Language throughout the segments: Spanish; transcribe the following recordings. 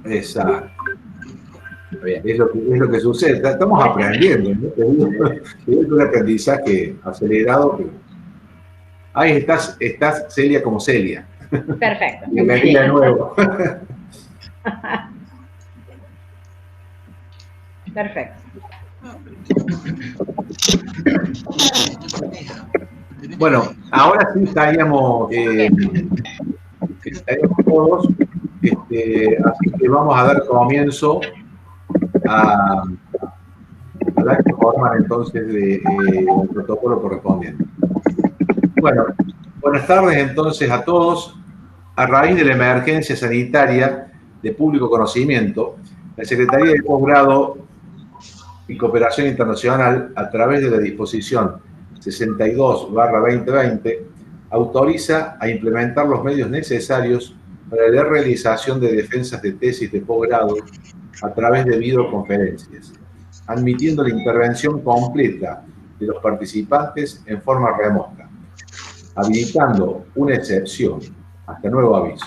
Exacto. Bien, es lo que sucede. Estamos aprendiendo, ¿no? Es un aprendizaje acelerado, pero ahí estás Celia como Celia. Perfecto. Bienvenida de nuevo. Perfecto. Bueno, ahora sí estaríamos todos, así que vamos a dar comienzo a la que forman entonces el protocolo correspondiente. Bueno, buenas tardes entonces a todos. A raíz de la emergencia sanitaria de público conocimiento, la Secretaría de Posgrado y Cooperación Internacional, a través de la disposición 62/2020, autoriza a implementar los medios necesarios para la realización de defensas de tesis de posgrado a través de videoconferencias, admitiendo la intervención completa de los participantes en forma remota, habilitando una excepción, hasta nuevo aviso,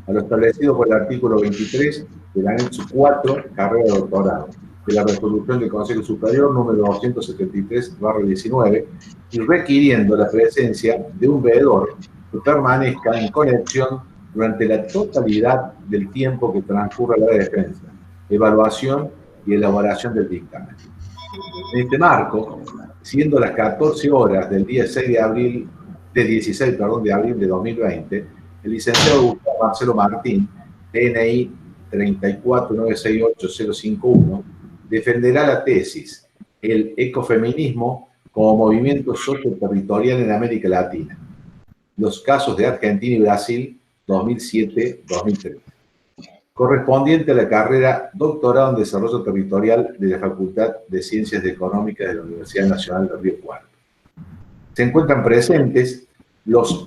a lo establecido por el artículo 23 del anexo 4, carrera de doctorado, de la resolución del Consejo Superior número 273/19, y requiriendo la presencia de un veedor que permanezca en conexión durante la totalidad del tiempo que transcurra la defensa, evaluación y elaboración del dictamen. En este marco, siendo las 14 horas del día 16 de abril de 2020, el licenciado Gustavo Marcelo Martín, DNI 34968-051, defenderá la tesis "El ecofeminismo como movimiento socioterritorial en América Latina. Los casos de Argentina y Brasil 2007-2013", correspondiente a la carrera Doctorado en Desarrollo Territorial de la Facultad de Ciencias Económicas de la Universidad Nacional de Río Cuarto. Se encuentran presentes los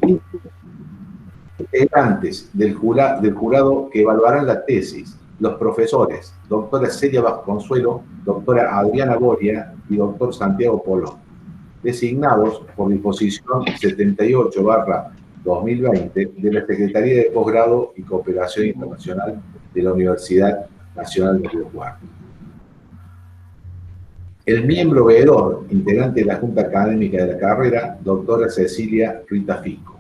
integrantes del jurado que evaluarán la tesis, los profesores doctora Celia Vasconsuelo, doctora Adriana Goria y doctor Santiago Polón, designados por disposición 78/2020 de la Secretaría de Posgrado y Cooperación Internacional de la Universidad Nacional de Río Cuarto. El miembro veedor, integrante de la Junta Académica de la carrera, doctora Cecilia Rita Fico.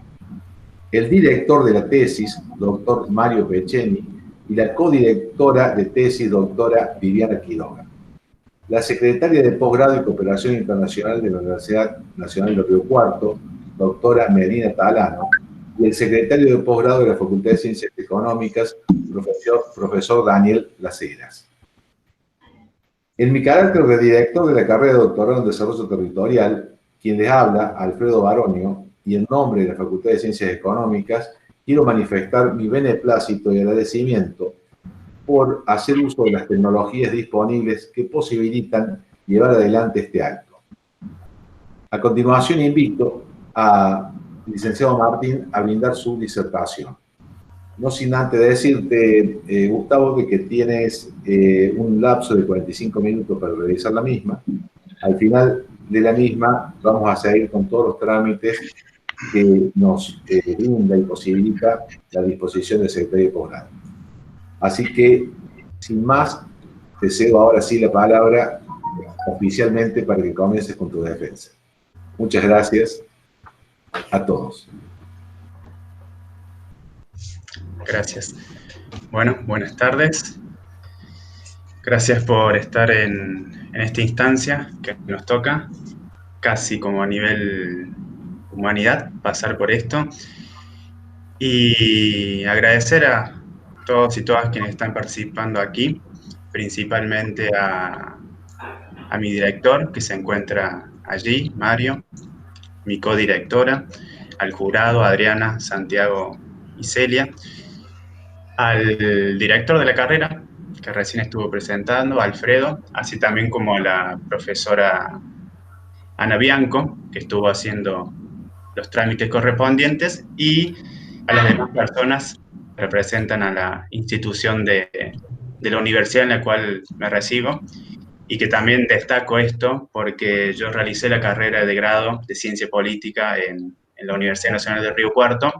El director de la tesis, doctor Mario Pecheni, y la codirectora de tesis, doctora Viviana Quiroga. La secretaria de Posgrado y Cooperación Internacional de la Universidad Nacional de Río Cuarto, doctora Melina Talano, y el secretario de Posgrado de la Facultad de Ciencias Económicas, profesor Daniel Las Heras. En mi carácter de director de la carrera de doctorado en Desarrollo Territorial, quien les habla, Alfredo Baronio, y en nombre de la Facultad de Ciencias Económicas, quiero manifestar mi beneplácito y agradecimiento por hacer uso de las tecnologías disponibles que posibilitan llevar adelante este acto. A continuación invito al licenciado Martín a brindar su disertación. No sin antes decirte, Gustavo, que tienes un lapso de 45 minutos para realizar la misma. Al final de la misma vamos a seguir con todos los trámites que nos brinda y posibilita la disposición del secretario de Posgrado. Así que, sin más, te cedo ahora sí la palabra oficialmente para que comiences con tu defensa. Muchas gracias a todos. Gracias. Bueno, buenas tardes. Gracias por estar en esta instancia que nos toca, casi como a nivel humanidad, pasar por esto. Y agradecer a todos y todas quienes están participando aquí, principalmente a mi director, que se encuentra allí, Mario, mi codirectora, al jurado, Adriana, Santiago y Celia, al director de la carrera, que recién estuvo presentando, Alfredo, así también como a la profesora Ana Bianco, que estuvo haciendo los trámites correspondientes, y a las demás personas que representan a la institución de la universidad en la cual me recibo, y que también destaco esto porque yo realicé la carrera de grado de Ciencia Política en la Universidad Nacional de Río Cuarto,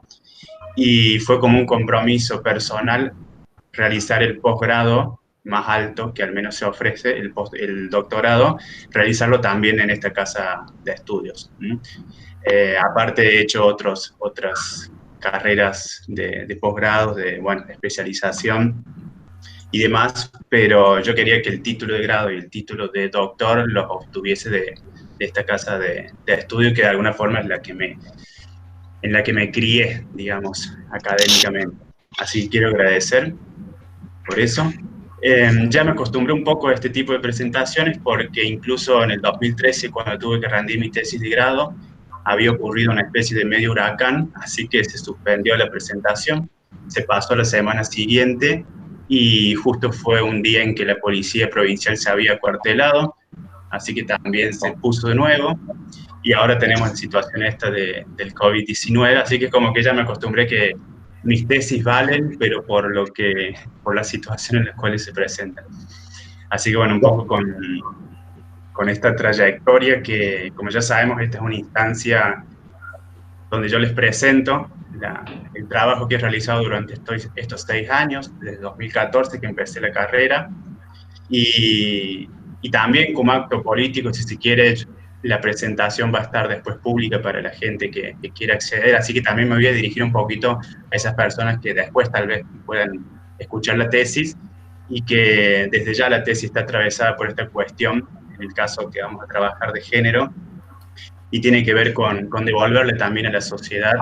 y fue como un compromiso personal realizar el posgrado más alto que al menos se ofrece, el doctorado, realizarlo también en esta casa de estudios. Aparte he hecho otras carreras de posgrado, de especialización y demás, pero yo quería que el título de grado y el título de doctor los obtuviese de esta casa de estudio, que de alguna forma es en la que me crié, digamos, académicamente. Así que quiero agradecer por eso. Ya me acostumbré un poco a este tipo de presentaciones porque incluso en el 2013, cuando tuve que rendir mi tesis de grado, había ocurrido una especie de medio huracán, así que se suspendió la presentación, se pasó a la semana siguiente y justo fue un día en que la policía provincial se había acuartelado, así que también se puso de nuevo y ahora tenemos la situación esta del COVID-19, así que como que ya me acostumbré que mis tesis valen, pero por la situación en la cual se presentan. Así que bueno, un poco con esta trayectoria que, como ya sabemos, esta es una instancia donde yo les presento el trabajo que he realizado durante estos 6 años, desde 2014 que empecé la carrera, y también como acto político, si se quiere, la presentación va a estar después pública para la gente que quiera acceder, así que también me voy a dirigir un poquito a esas personas que después tal vez puedan escuchar la tesis y que desde ya la tesis está atravesada por esta cuestión, en el caso que vamos a trabajar de género, y tiene que ver con devolverle también a la sociedad,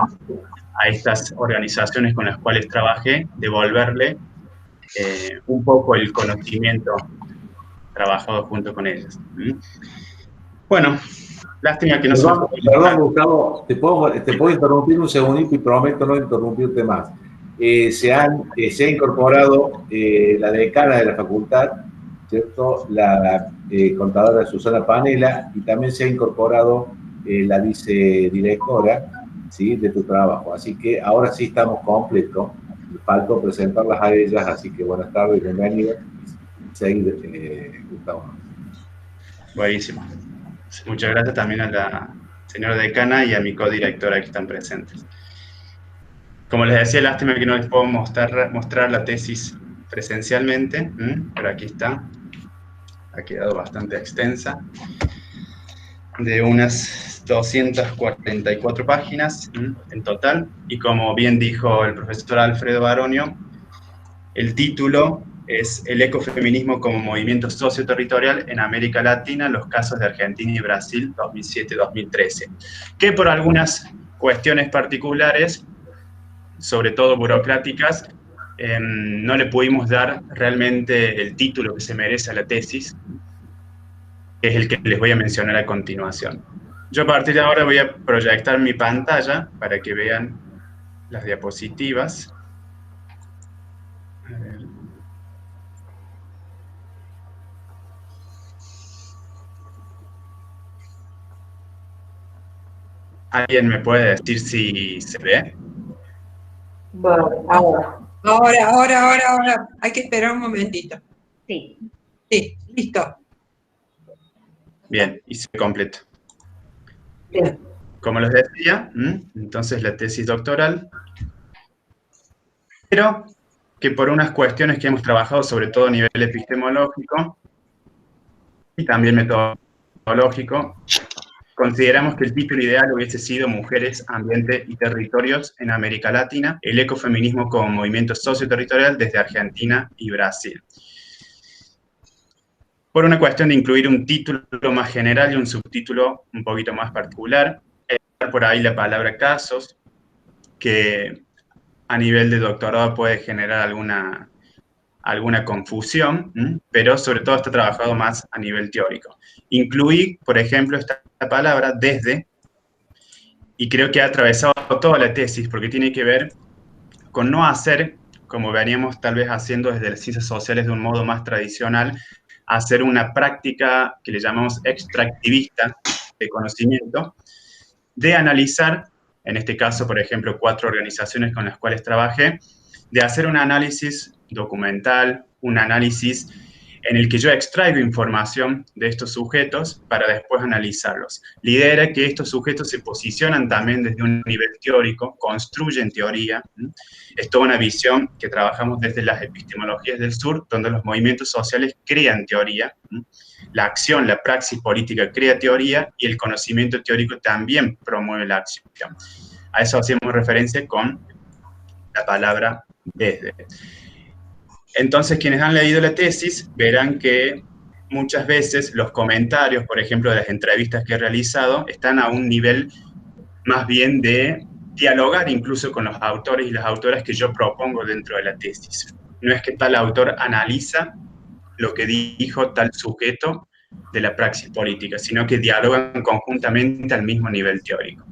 a estas organizaciones con las cuales trabajé, devolverle un poco el conocimiento trabajado junto con ellas. Bueno, lástima que no se... Perdón, Gustavo, te puedo interrumpir un segundito y prometo no interrumpirte más. Se ha incorporado la decana de la facultad, ¿cierto? La contadora Susana Panela, y también se ha incorporado la vicedirectora, ¿sí?, de tu trabajo. Así que ahora sí estamos completos. Faltó presentarlas a ellas, así que buenas tardes, bienvenidas. Seguir, Gustavo. Buenísimo. Muchas gracias también a la señora decana y a mi codirectora que están presentes. Como les decía, lástima que no les puedo mostrar la tesis presencialmente, pero aquí está. Ha quedado bastante extensa, de unas 244 páginas en total, y como bien dijo el profesor Alfredo Baronio, el título es El ecofeminismo como movimiento socioterritorial en América Latina, los casos de Argentina y Brasil 2007-2013, que por algunas cuestiones particulares, sobre todo burocráticas, no le pudimos dar realmente el título que se merece a la tesis, que es el que les voy a mencionar a continuación. Yo a partir de ahora voy a proyectar mi pantalla para que vean las diapositivas. A ver. ¿Alguien me puede decir si se ve? Bueno, ahora. Ahora. Hay que esperar un momentito. Sí. Sí, listo. Bien, y se completa. Bien. Como les decía, entonces la tesis doctoral, pero que por unas cuestiones que hemos trabajado, sobre todo a nivel epistemológico y también metodológico, consideramos que el título ideal hubiese sido Mujeres, Ambiente y Territorios en América Latina, el ecofeminismo como movimiento socioterritorial desde Argentina y Brasil. Por una cuestión de incluir un título más general y un subtítulo un poquito más particular, por ahí la palabra casos, que a nivel de doctorado puede generar alguna confusión, pero sobre todo está trabajado más a nivel teórico. Incluí, por ejemplo, esta palabra desde, y creo que ha atravesado toda la tesis, porque tiene que ver con no hacer, como veníamos tal vez haciendo desde las ciencias sociales de un modo más tradicional, hacer una práctica que le llamamos extractivista de conocimiento, de analizar, en este caso, por ejemplo, 4 organizaciones con las cuales trabajé, de hacer un análisis documental, un análisis en el que yo extraigo información de estos sujetos para después analizarlos. La idea era que estos sujetos se posicionan también desde un nivel teórico, construyen teoría. Es toda una visión que trabajamos desde las epistemologías del sur, donde los movimientos sociales crean teoría. La acción, la praxis política crea teoría y el conocimiento teórico también promueve la acción. A eso hacemos referencia con la palabra desde. Entonces, quienes han leído la tesis verán que muchas veces los comentarios, por ejemplo, de las entrevistas que he realizado, están a un nivel más bien de dialogar incluso con los autores y las autoras que yo propongo dentro de la tesis. No es que tal autor analiza lo que dijo tal sujeto de la praxis política, sino que dialogan conjuntamente al mismo nivel teórico.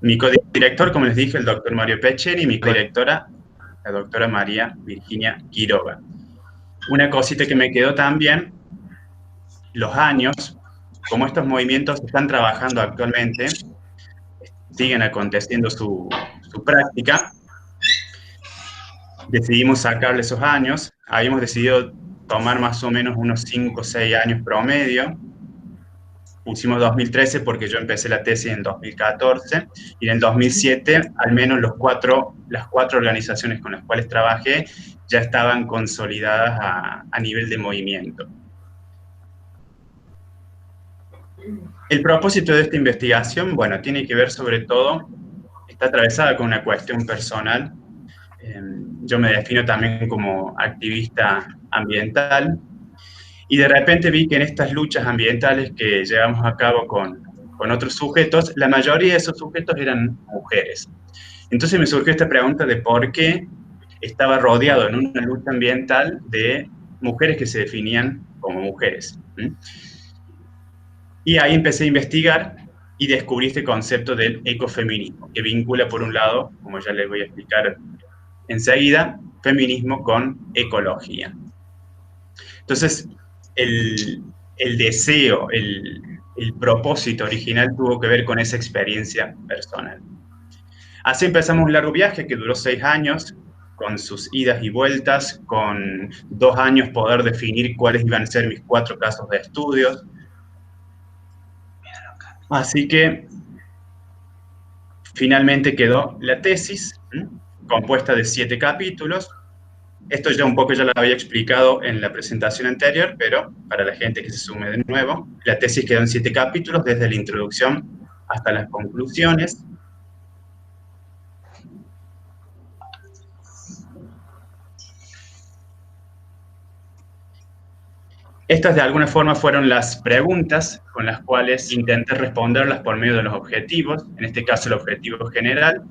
Mi codirector, como les dije, el doctor Mario Pecceni, y mi codirectora, la doctora María Virginia Quiroga. Una cosita que me quedó también, los años, como estos movimientos están trabajando actualmente, siguen aconteciendo su práctica, decidimos sacarle esos años, habíamos decidido tomar más o menos unos 5 o 6 años promedio. Pusimos 2013 porque yo empecé la tesis en 2014 y en el 2007 al menos las cuatro organizaciones con las cuales trabajé ya estaban consolidadas a nivel de movimiento. El propósito de esta investigación, bueno, tiene que ver sobre todo, está atravesada con una cuestión personal. Yo me defino también como activista ambiental. Y de repente vi que en estas luchas ambientales que llevamos a cabo con otros sujetos, la mayoría de esos sujetos eran mujeres. Entonces me surgió esta pregunta de por qué estaba rodeado en una lucha ambiental de mujeres que se definían como mujeres. Y ahí empecé a investigar y descubrí este concepto del ecofeminismo, que vincula por un lado, como ya les voy a explicar enseguida, feminismo con ecología. Entonces, el deseo, el propósito original tuvo que ver con esa experiencia personal. Así empezamos un largo viaje que duró 6 años, con sus idas y vueltas, con 2 años poder definir cuáles iban a ser mis 4 casos de estudios. Así que finalmente quedó la tesis, compuesta de 7 capítulos. Esto ya un poco ya lo había explicado en la presentación anterior, pero para la gente que se sume de nuevo, la tesis quedó en 7 capítulos, desde la introducción hasta las conclusiones. Estas de alguna forma fueron las preguntas con las cuales intenté responderlas por medio de los objetivos, en este caso el objetivo general,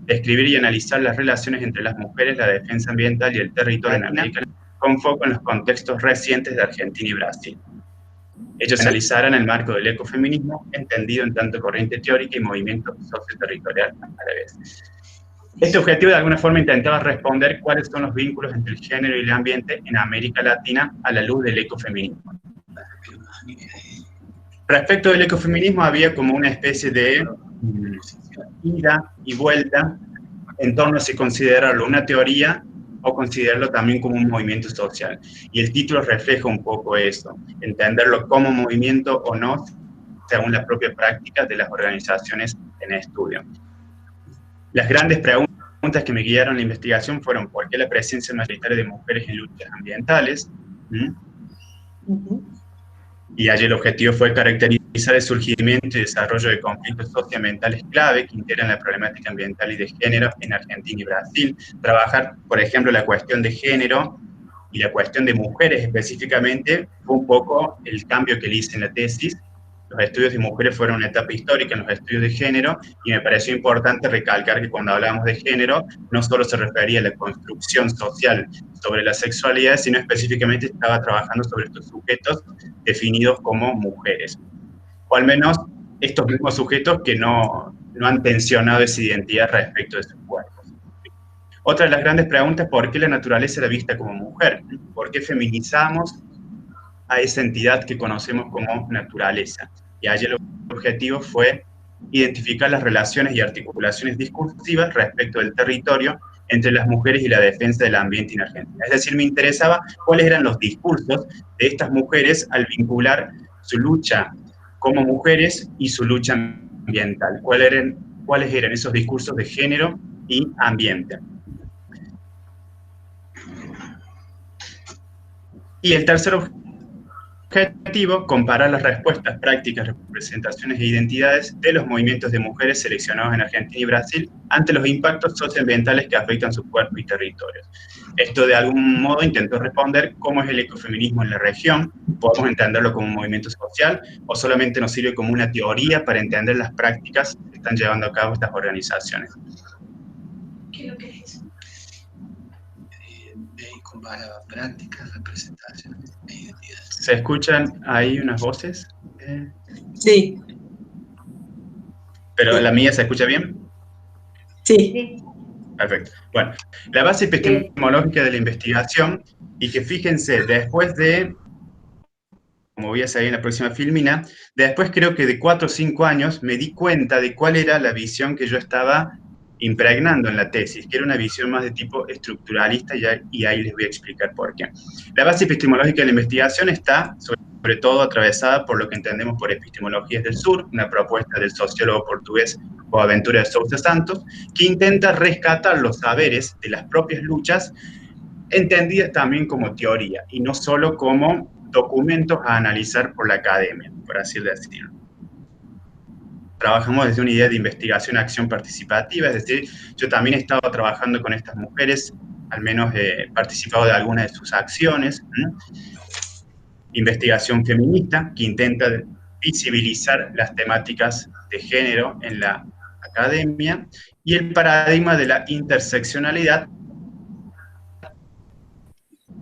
describir y analizar las relaciones entre las mujeres, la defensa ambiental y el territorio en América, con foco en los contextos recientes de Argentina y Brasil. Ellos se analizarán en el marco del ecofeminismo, entendido en tanto corriente teórica y movimiento socioterritorial a la vez. Este objetivo de alguna forma intentaba responder cuáles son los vínculos entre el género y el ambiente en América Latina a la luz del ecofeminismo. Respecto del ecofeminismo había como una especie de ida y vuelta en torno a si considerarlo una teoría o considerarlo también como un movimiento social. Y el título refleja un poco eso, entenderlo como movimiento o no, según la propia práctica de las organizaciones en estudio. Las grandes preguntas que me guiaron en la investigación fueron: ¿por qué la presencia mayoritaria de mujeres en luchas ambientales? Y allí el objetivo fue caracterizar el surgimiento y desarrollo de conflictos socioambientales clave que integran la problemática ambiental y de género en Argentina y Brasil. Trabajar, por ejemplo, la cuestión de género y la cuestión de mujeres específicamente fue un poco el cambio que le hice en la tesis. Los estudios de mujeres fueron una etapa histórica en los estudios de género, y me pareció importante recalcar que cuando hablábamos de género, no solo se refería a la construcción social sobre la sexualidad, sino específicamente estaba trabajando sobre estos sujetos definidos como mujeres. O al menos estos mismos sujetos que no han tensionado esa identidad respecto de sus cuerpos. Otra de las grandes preguntas es: ¿por qué la naturaleza era vista como mujer? ¿Por qué feminizamos a esa entidad que conocemos como naturaleza? Y allí el objetivo fue identificar las relaciones y articulaciones discursivas respecto del territorio entre las mujeres y la defensa del ambiente en Argentina. Es decir, me interesaba cuáles eran los discursos de estas mujeres al vincular su lucha como mujeres y su lucha ambiental. ¿Cuáles eran esos discursos de género y ambiente? Y el tercer objetivo, comparar las respuestas, prácticas, representaciones e identidades de los movimientos de mujeres seleccionados en Argentina y Brasil ante los impactos socioambientales que afectan su cuerpo y territorios. Esto de algún modo intentó responder cómo es el ecofeminismo en la región, podemos entenderlo como un movimiento social o solamente nos sirve como una teoría para entender las prácticas que están llevando a cabo estas organizaciones. ¿Qué es lo que es? Compara prácticas, representaciones e identidades. ¿Se escuchan ahí unas voces? Sí, ¿Pero la mía se escucha bien? sí. Sí. Perfecto. Bueno, la base epistemológica de la investigación, y que fíjense, después de, como voy a salir en la próxima filmina, después creo que de 4 o 5 años me di cuenta de cuál era la visión que yo estaba impregnando en la tesis, que era una visión más de tipo estructuralista, y ahí les voy a explicar por qué. La base epistemológica de la investigación está, sobre todo, atravesada por lo que entendemos por epistemologías del sur, una propuesta del sociólogo portugués Boaventura de Sousa Santos, que intenta rescatar los saberes de las propias luchas, entendidas también como teoría, y no solo como documentos a analizar por la academia, por así decirlo. Trabajamos desde una idea de investigación-acción participativa, es decir, yo también he estado trabajando con estas mujeres, al menos he participado de algunas de sus acciones. Investigación feminista, que intenta visibilizar las temáticas de género en la academia, y el paradigma de la interseccionalidad,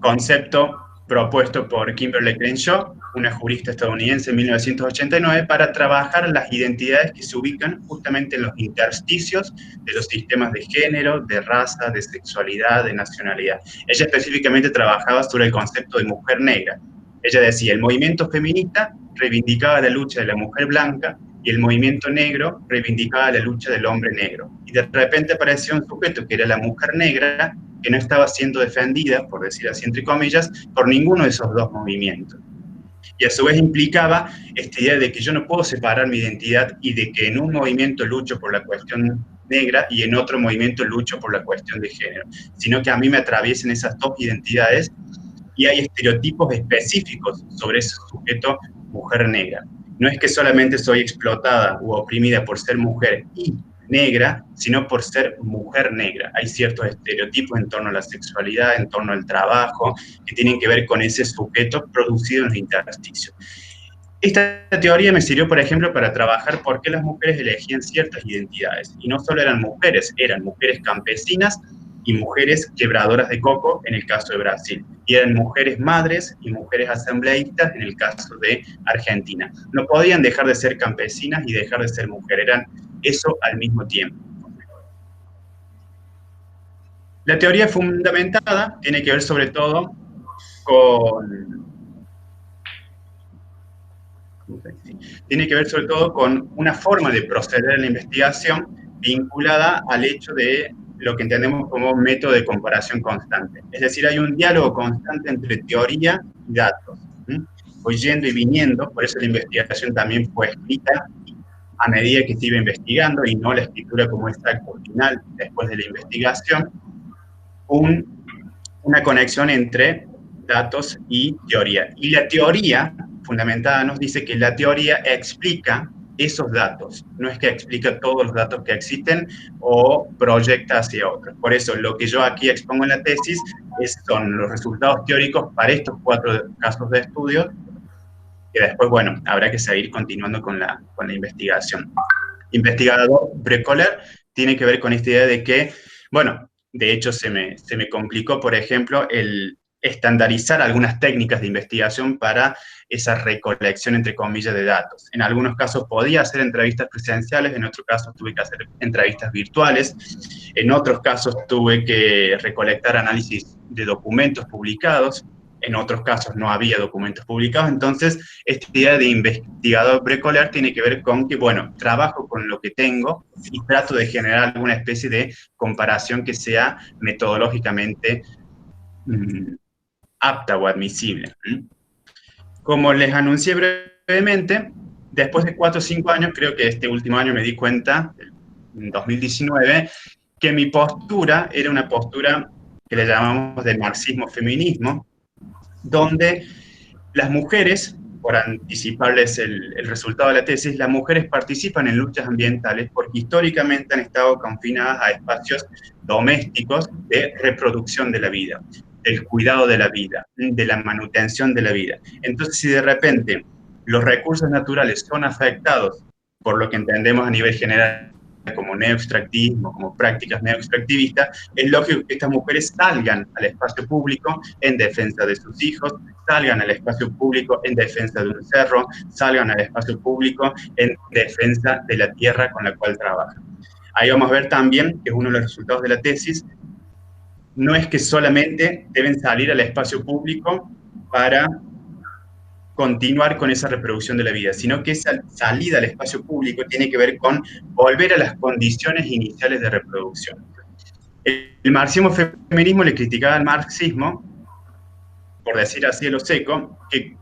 concepto propuesto por Kimberly Crenshaw, una jurista estadounidense en 1989, para trabajar las identidades que se ubican justamente en los intersticios de los sistemas de género, de raza, de sexualidad, de nacionalidad. Ella específicamente trabajaba sobre el concepto de mujer negra. Ella decía, el movimiento feminista reivindicaba la lucha de la mujer blanca y el movimiento negro reivindicaba la lucha del hombre negro. Y de repente apareció un sujeto que era la mujer negra, que no estaba siendo defendida, por decir así entre comillas, por ninguno de esos dos movimientos. Y a su vez implicaba esta idea de que yo no puedo separar mi identidad y de que en un movimiento lucho por la cuestión negra y en otro movimiento lucho por la cuestión de género, sino que a mí me atraviesen esas dos identidades y hay estereotipos específicos sobre ese sujeto mujer negra. No es que solamente soy explotada u oprimida por ser mujer y negra, sino por ser mujer negra. Hay ciertos estereotipos en torno a la sexualidad, en torno al trabajo, que tienen que ver con ese sujeto producido en el intersticio. Esta teoría me sirvió, por ejemplo, para trabajar por qué las mujeres elegían ciertas identidades. Y no solo eran mujeres campesinas y mujeres quebradoras de coco, en el caso de Brasil. Y eran mujeres madres y mujeres asambleístas, en el caso de Argentina. No podían dejar de ser campesinas y dejar de ser mujeres, eran eso al mismo tiempo. La teoría fundamentada tiene que ver sobre todo con una forma de proceder en la investigación vinculada al hecho de lo que entendemos como método de comparación constante. Es decir, hay un diálogo constante entre teoría y datos. Voy yendo y viniendo, por eso la investigación también fue escrita a medida que se iba investigando y no la escritura como está al final, después de la investigación, una conexión entre datos y teoría. Y la teoría fundamentada nos dice que la teoría explica esos datos, no es que explica todos los datos que existen o proyecta hacia otros. Por eso lo que yo aquí expongo en la tesis son los resultados teóricos para estos 4 casos de estudio, que después, bueno, habrá que seguir continuando con la investigación. Investigador Brecoler tiene que ver con esta idea de que, bueno, de hecho se me complicó, por ejemplo, el estandarizar algunas técnicas de investigación para esa recolección, entre comillas, de datos. En algunos casos podía hacer entrevistas presenciales, en otros casos tuve que hacer entrevistas virtuales, en otros casos tuve que recolectar análisis de documentos publicados, en otros casos no había documentos publicados. Entonces, esta idea de investigador precolar tiene que ver con que, bueno, trabajo con lo que tengo y trato de generar alguna especie de comparación que sea metodológicamente apta o admisible. Como les anuncié brevemente, después de 4 o 5 años, creo que este último año me di cuenta, en 2019, que mi postura era una postura que le llamamos de marxismo-feminismo, donde las mujeres, por anticiparles el resultado de la tesis, las mujeres participan en luchas ambientales porque históricamente han estado confinadas a espacios domésticos de reproducción de la vida, del cuidado de la vida, de la manutención de la vida. Entonces, si de repente los recursos naturales son afectados por lo que entendemos a nivel general como neoextractivismo, como prácticas neoextractivistas, es lógico que estas mujeres salgan al espacio público en defensa de sus hijos, salgan al espacio público en defensa de un cerro, salgan al espacio público en defensa de la tierra con la cual trabajan. Ahí vamos a ver también, que es uno de los resultados de la tesis, no es que solamente deben salir al espacio público para continuar con esa reproducción de la vida, sino que esa salida al espacio público tiene que ver con volver a las condiciones iniciales de reproducción. El marxismo-feminismo le criticaba al marxismo, por decir así a lo seco, que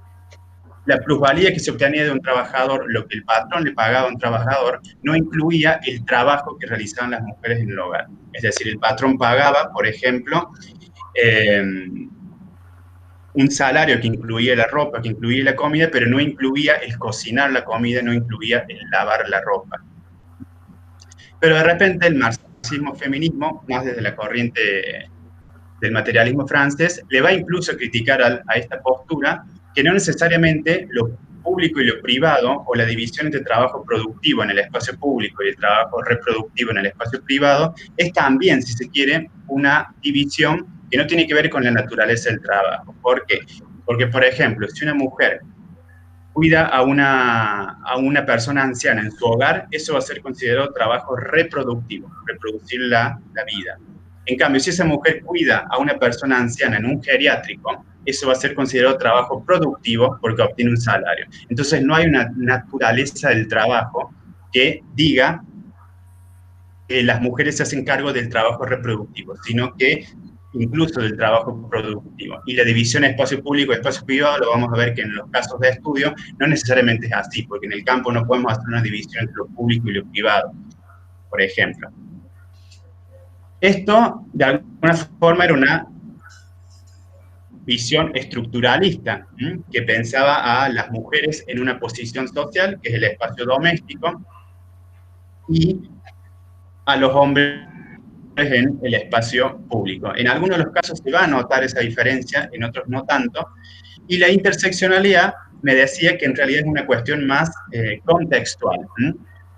la plusvalía que se obtenía de un trabajador, lo que el patrón le pagaba a un trabajador, no incluía el trabajo que realizaban las mujeres en el hogar. Es decir, el patrón pagaba, por ejemplo, un salario que incluía la ropa, que incluía la comida, pero no incluía el cocinar la comida, no incluía el lavar la ropa. Pero de repente el marxismo-feminismo, más desde la corriente del materialismo francés, le va incluso a criticar a esta postura que no necesariamente lo público y lo privado, o la división entre trabajo productivo en el espacio público y el trabajo reproductivo en el espacio privado, es también, si se quiere, una división que no tiene que ver con la naturaleza del trabajo. ¿Por qué? Porque, por ejemplo, si una mujer cuida a una persona anciana en su hogar, eso va a ser considerado trabajo reproductivo, reproducir la vida. En cambio, si esa mujer cuida a una persona anciana en un geriátrico, eso va a ser considerado trabajo productivo porque obtiene un salario. Entonces, no hay una naturaleza del trabajo que diga que las mujeres se hacen cargo del trabajo reproductivo, sino que incluso del trabajo productivo. Y la división espacio público y espacio privado, lo vamos a ver que en los casos de estudio no necesariamente es así, porque en el campo no podemos hacer una división entre lo público y lo privado, por ejemplo. Esto, de alguna forma, era una visión estructuralista, que pensaba a las mujeres en una posición social, que es el espacio doméstico, y a los hombres en el espacio público. En algunos de los casos se va a notar esa diferencia, en otros no tanto, y la interseccionalidad me decía que en realidad es una cuestión más contextual.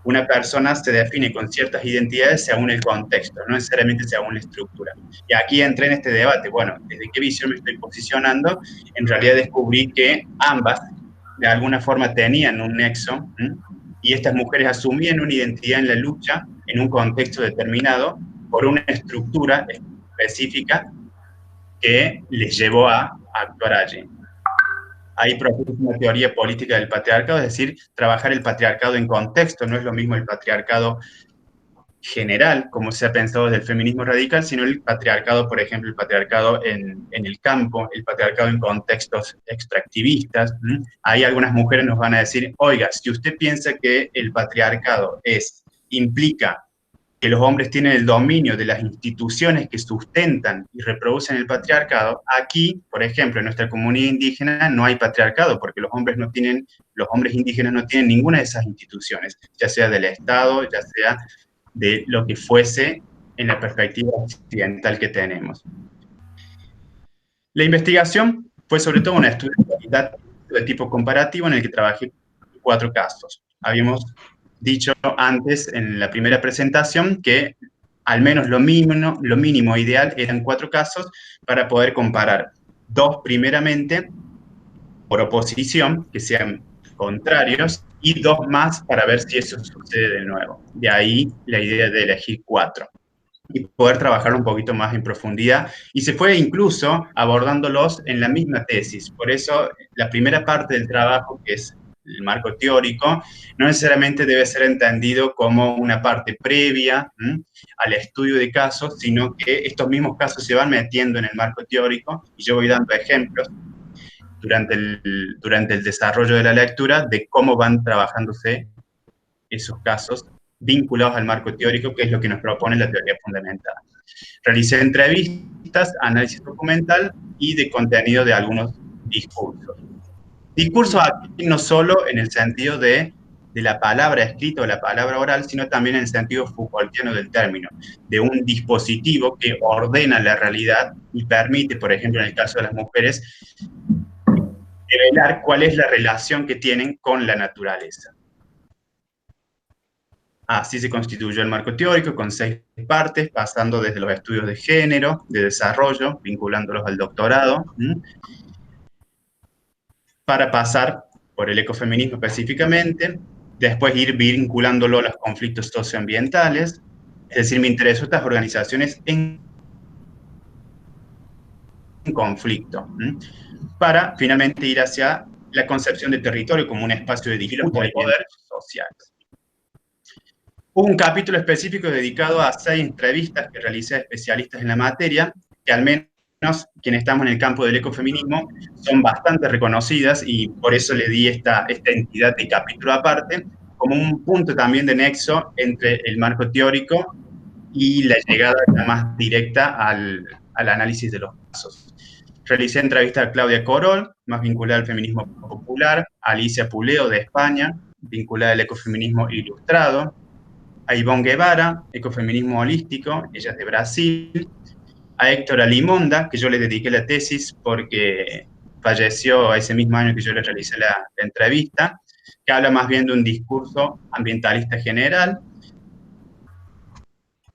Una persona se define con ciertas identidades según el contexto, no necesariamente según la estructura. Y aquí entré en este debate, bueno, ¿desde qué visión me estoy posicionando? En realidad descubrí que ambas, de alguna forma, tenían un nexo, y estas mujeres asumían una identidad en la lucha, en un contexto determinado, por una estructura específica que les llevó a actuar allí. Ahí propuse una teoría política del patriarcado, es decir, trabajar el patriarcado en contexto. No es lo mismo el patriarcado general, como se ha pensado desde el feminismo radical, sino el patriarcado, por ejemplo, el patriarcado en el campo, el patriarcado en contextos extractivistas. Ahí algunas mujeres nos van a decir, oiga, si usted piensa que el patriarcado implica que los hombres tienen el dominio de las instituciones que sustentan y reproducen el patriarcado, aquí, por ejemplo, en nuestra comunidad indígena no hay patriarcado, porque los hombres indígenas no tienen ninguna de esas instituciones, ya sea del Estado, ya sea de lo que fuese en la perspectiva occidental que tenemos. La investigación fue sobre todo un estudio de tipo comparativo en el que trabajé 4 casos. Habíamos dicho antes en la primera presentación que al menos lo mínimo ideal eran 4 casos para poder comparar 2 primeramente por oposición, que sean contrarios, y 2 más para ver si eso sucede de nuevo. De ahí la idea de elegir 4. y poder trabajar un poquito más en profundidad. Y se fue incluso abordándolos en la misma tesis. Por eso, la primera parte del trabajo, que es el marco teórico, no necesariamente debe ser entendido como una parte previa al estudio de casos, sino que estos mismos casos se van metiendo en el marco teórico, y yo voy dando ejemplos durante el desarrollo de la lectura de cómo van trabajándose esos casos vinculados al marco teórico, que es lo que nos propone la teoría fundamental. Realicé entrevistas, análisis documental y de contenido de algunos discursos. Discursos aquí no solo en el sentido de la palabra escrita o la palabra oral, sino también en el sentido Foucaultiano del término, de un dispositivo que ordena la realidad y permite, por ejemplo, en el caso de las mujeres, revelar cuál es la relación que tienen con la naturaleza. Así se constituyó el marco teórico, con 6 partes, pasando desde los estudios de género, de desarrollo, vinculándolos al doctorado, para pasar por el ecofeminismo específicamente, después ir vinculándolo a los conflictos socioambientales, es decir, me interesó estas organizaciones en conflicto, para finalmente ir hacia la concepción de territorio como un espacio de disputa de poder social. Hubo un capítulo específico dedicado a 6 entrevistas que realicé a especialistas en la materia, que al menos quienes estamos en el campo del ecofeminismo son bastante reconocidas, y por eso le di esta entidad de capítulo aparte, como un punto también de nexo entre el marco teórico y la llegada más directa al análisis de los casos. Realicé entrevistas a Claudia Corol, más vinculada al feminismo popular, a Alicia Puleo de España, vinculada al ecofeminismo ilustrado, a Ivonne Guevara, ecofeminismo holístico, ella es de Brasil, a Héctor Alimonda, que yo le dediqué la tesis porque falleció ese mismo año que yo le realicé la entrevista, que habla más bien de un discurso ambientalista general.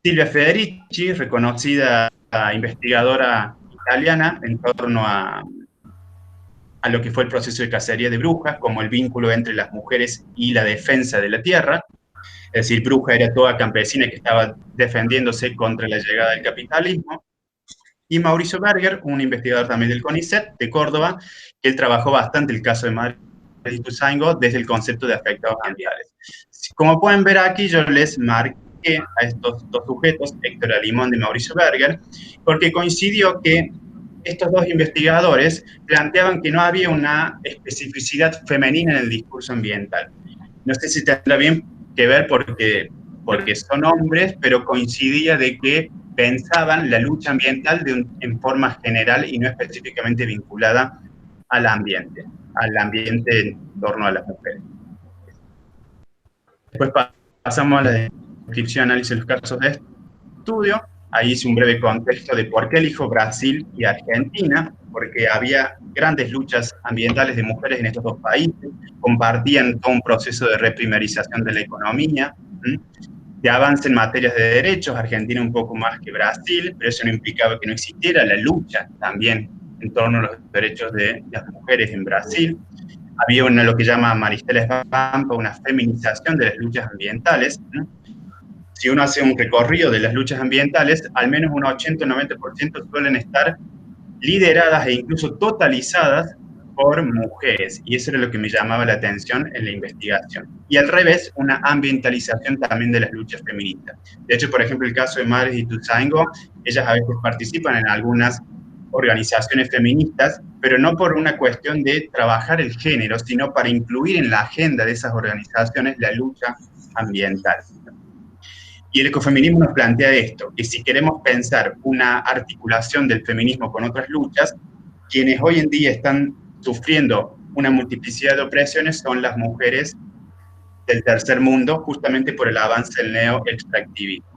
Silvia Federici, reconocida investigadora italiana en torno a lo que fue el proceso de cacería de brujas, como el vínculo entre las mujeres y la defensa de la tierra. Es decir, bruja era toda campesina que estaba defendiéndose contra la llegada del capitalismo. Y Mauricio Berger, un investigador también del CONICET de Córdoba, que él trabajó bastante el caso de Madre de Ituzaingó desde el concepto de afectados ambientales. Como pueden ver aquí, yo les marqué a estos 2 sujetos, Héctor Alimón y Mauricio Berger, porque coincidió que estos 2 investigadores planteaban que no había una especificidad femenina en el discurso ambiental. No sé si tendrá bien que ver porque son hombres, pero coincidía de que pensaban la lucha ambiental en forma general y no específicamente vinculada al ambiente en torno a las mujeres. Después pasamos a la descripción y análisis de los casos de estudio. Ahí hice un breve contexto de por qué elijo Brasil y Argentina, porque había grandes luchas ambientales de mujeres en estos 2 países, compartían todo un proceso de reprimarización de la economía, de avance en materias de derechos, Argentina un poco más que Brasil, pero eso no implicaba que no existiera la lucha también en torno a los derechos de las mujeres en Brasil. Había lo que llama Maristela Esbampa, una feminización de las luchas ambientales. Si uno hace un recorrido de las luchas ambientales, al menos un 80 o 90% suelen estar lideradas e incluso totalizadas por mujeres, y eso era lo que me llamaba la atención en la investigación. Y al revés, una ambientalización también de las luchas feministas. De hecho, por ejemplo, el caso de Madres de Ituzaingó, ellas a veces participan en algunas organizaciones feministas, pero no por una cuestión de trabajar el género, sino para incluir en la agenda de esas organizaciones la lucha ambiental. Y el ecofeminismo nos plantea esto, que si queremos pensar una articulación del feminismo con otras luchas, quienes hoy en día están sufriendo una multiplicidad de opresiones son las mujeres del tercer mundo, justamente por el avance del neoextractivismo.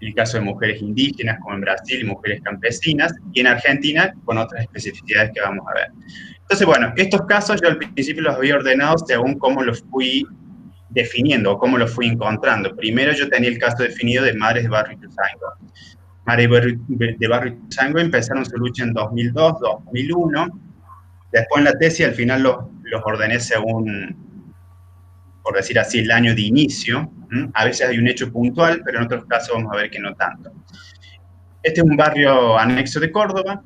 En el caso de mujeres indígenas, como en Brasil, y mujeres campesinas, y en Argentina, con otras especificidades que vamos a ver. Entonces, bueno, estos casos yo al principio los había ordenado según cómo los fui definiendo o cómo los fui encontrando. Primero yo tenía el caso definido de Madres de Barrio Ituzaingó. Madres de Barrio Ituzaingó empezaron su lucha en 2002, 2001. Después en la tesis al final los ordené según por decir así, el año de inicio. A veces hay un hecho puntual, pero en otros casos vamos a ver que no tanto. Este es un barrio anexo de Córdoba,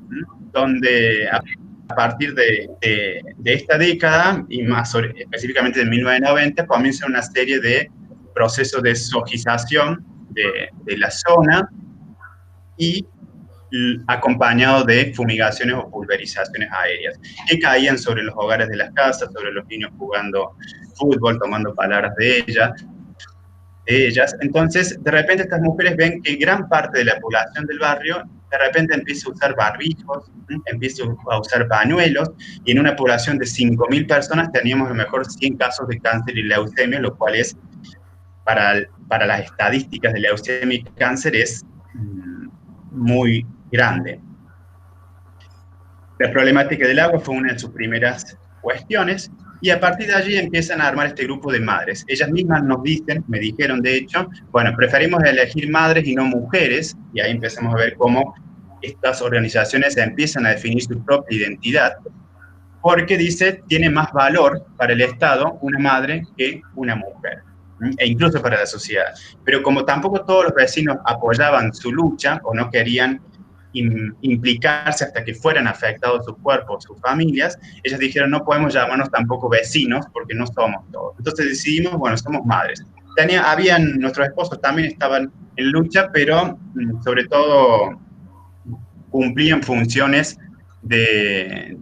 donde a partir de esta década, y más específicamente de 1990, comienza una serie de procesos de sojización de la zona y acompañado de fumigaciones o pulverizaciones aéreas, que caían sobre los hogares de las casas, sobre los niños jugando fútbol, tomando palabras de ellas. Entonces, de repente estas mujeres ven que gran parte de la población del barrio de repente empieza a usar barbijos, empieza a usar pañuelos, y en una población de 5.000 personas teníamos a lo mejor 100 casos de cáncer y leucemia, lo cual es, para las estadísticas de leucemia y cáncer, es muy grande. La problemática del agua fue una de sus primeras cuestiones, y a partir de allí empiezan a armar este grupo de madres. Ellas mismas nos dicen, me dijeron de hecho, bueno, preferimos elegir madres y no mujeres, y ahí empezamos a ver cómo estas organizaciones empiezan a definir su propia identidad, porque dice, tiene más valor para el Estado una madre que una mujer, e incluso para la sociedad. Pero como tampoco todos los vecinos apoyaban su lucha, o no querían implicarse hasta que fueran afectados sus cuerpos, sus familias, ellas dijeron, no podemos llamarnos tampoco vecinos, porque no somos todos. Entonces decidimos, bueno, somos madres. Nuestros esposos también estaban en lucha, pero sobre todo cumplían funciones de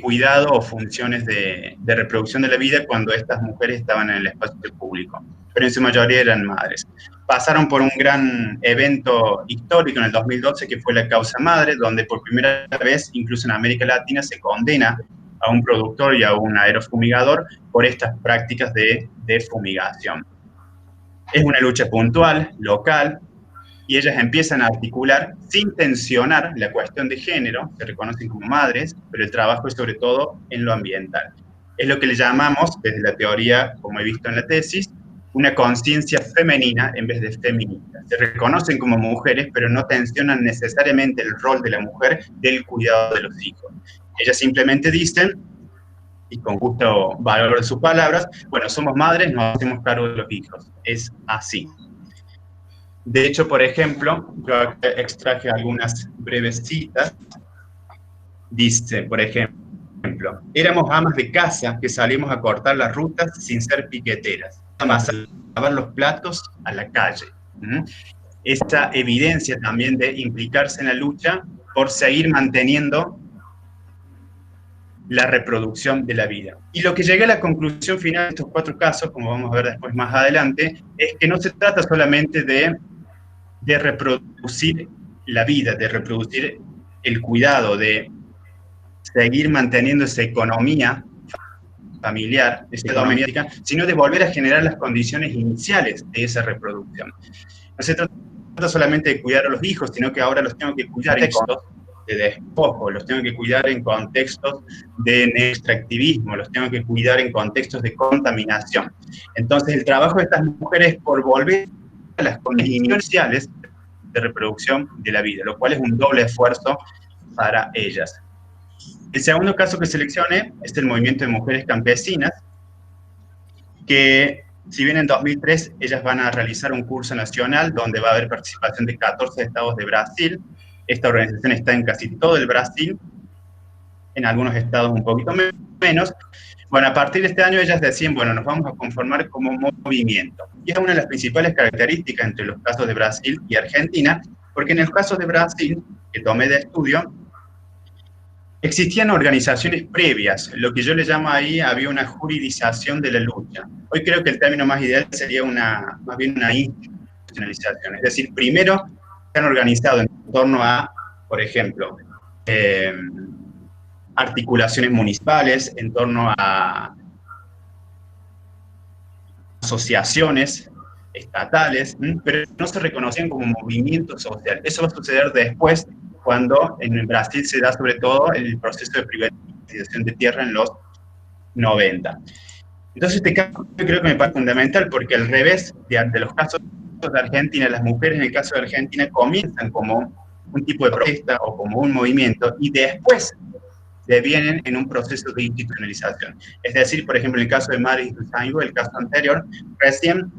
cuidado o funciones de reproducción de la vida cuando estas mujeres estaban en el espacio público, pero en su mayoría eran madres. Pasaron por un gran evento histórico en el 2012, que fue la causa madre, donde por primera vez, incluso en América Latina, se condena a un productor y a un aerofumigador por estas prácticas de fumigación. Es una lucha puntual, local, y ellas empiezan a articular sin tensionar la cuestión de género, se reconocen como madres, pero el trabajo es sobre todo en lo ambiental. Es lo que le llamamos, desde la teoría, como he visto en la tesis, una conciencia femenina en vez de feminista. Se reconocen como mujeres, pero no tensionan necesariamente el rol de la mujer del cuidado de los hijos. Ellas simplemente dicen, y con justo valor de sus palabras, bueno, somos madres, nos hacemos cargo de los hijos. Es así. De hecho, por ejemplo, yo extraje algunas breves citas. Dice, por ejemplo, éramos amas de casa que salimos a cortar las rutas sin ser piqueteras, a lavar los platos a la calle. Esta evidencia también de implicarse en la lucha por seguir manteniendo la reproducción de la vida. Y lo que llegué a la conclusión final de estos 4 casos, como vamos a ver después más adelante, es que no se trata solamente de reproducir la vida, de reproducir el cuidado, de seguir manteniendo esa economía familiar, esa doméstica, sino de volver a generar las condiciones iniciales de esa reproducción. No se trata solamente de cuidar a los hijos, sino que ahora los tengo que cuidar en contextos de despojo, los tengo que cuidar en contextos de extractivismo, los tengo que cuidar en contextos de contaminación. Entonces el trabajo de estas mujeres es por volver a las condiciones iniciales de reproducción de la vida, lo cual es un doble esfuerzo para ellas. El segundo caso que seleccioné es el movimiento de mujeres campesinas, que si bien en 2003 ellas van a realizar un curso nacional donde va a haber participación de 14 estados de Brasil. Esta organización está en casi todo el Brasil, en algunos estados un poquito menos. Bueno, a partir de este año ellas decían, bueno, nos vamos a conformar como movimiento. Y es una de las principales características entre los casos de Brasil y Argentina, porque en el caso de Brasil, que tomé de estudio, existían organizaciones previas, lo que yo le llamo ahí, había una juridización de la lucha. Hoy creo que el término más ideal sería más bien una institucionalización. Es decir, primero se han organizado en torno a, por ejemplo, articulaciones municipales, en torno a asociaciones estatales, pero no se reconocían como movimiento social. Eso va a suceder después, cuando en Brasil se da sobre todo el proceso de privatización de tierra en los 90. Entonces este caso creo que me parece fundamental, porque al revés de los casos de Argentina, las mujeres en el caso de Argentina comienzan como un tipo de protesta o como un movimiento, y después devienen en un proceso de institucionalización. Es decir, por ejemplo, en el caso de Madres Ituzaingó, el caso anterior, recién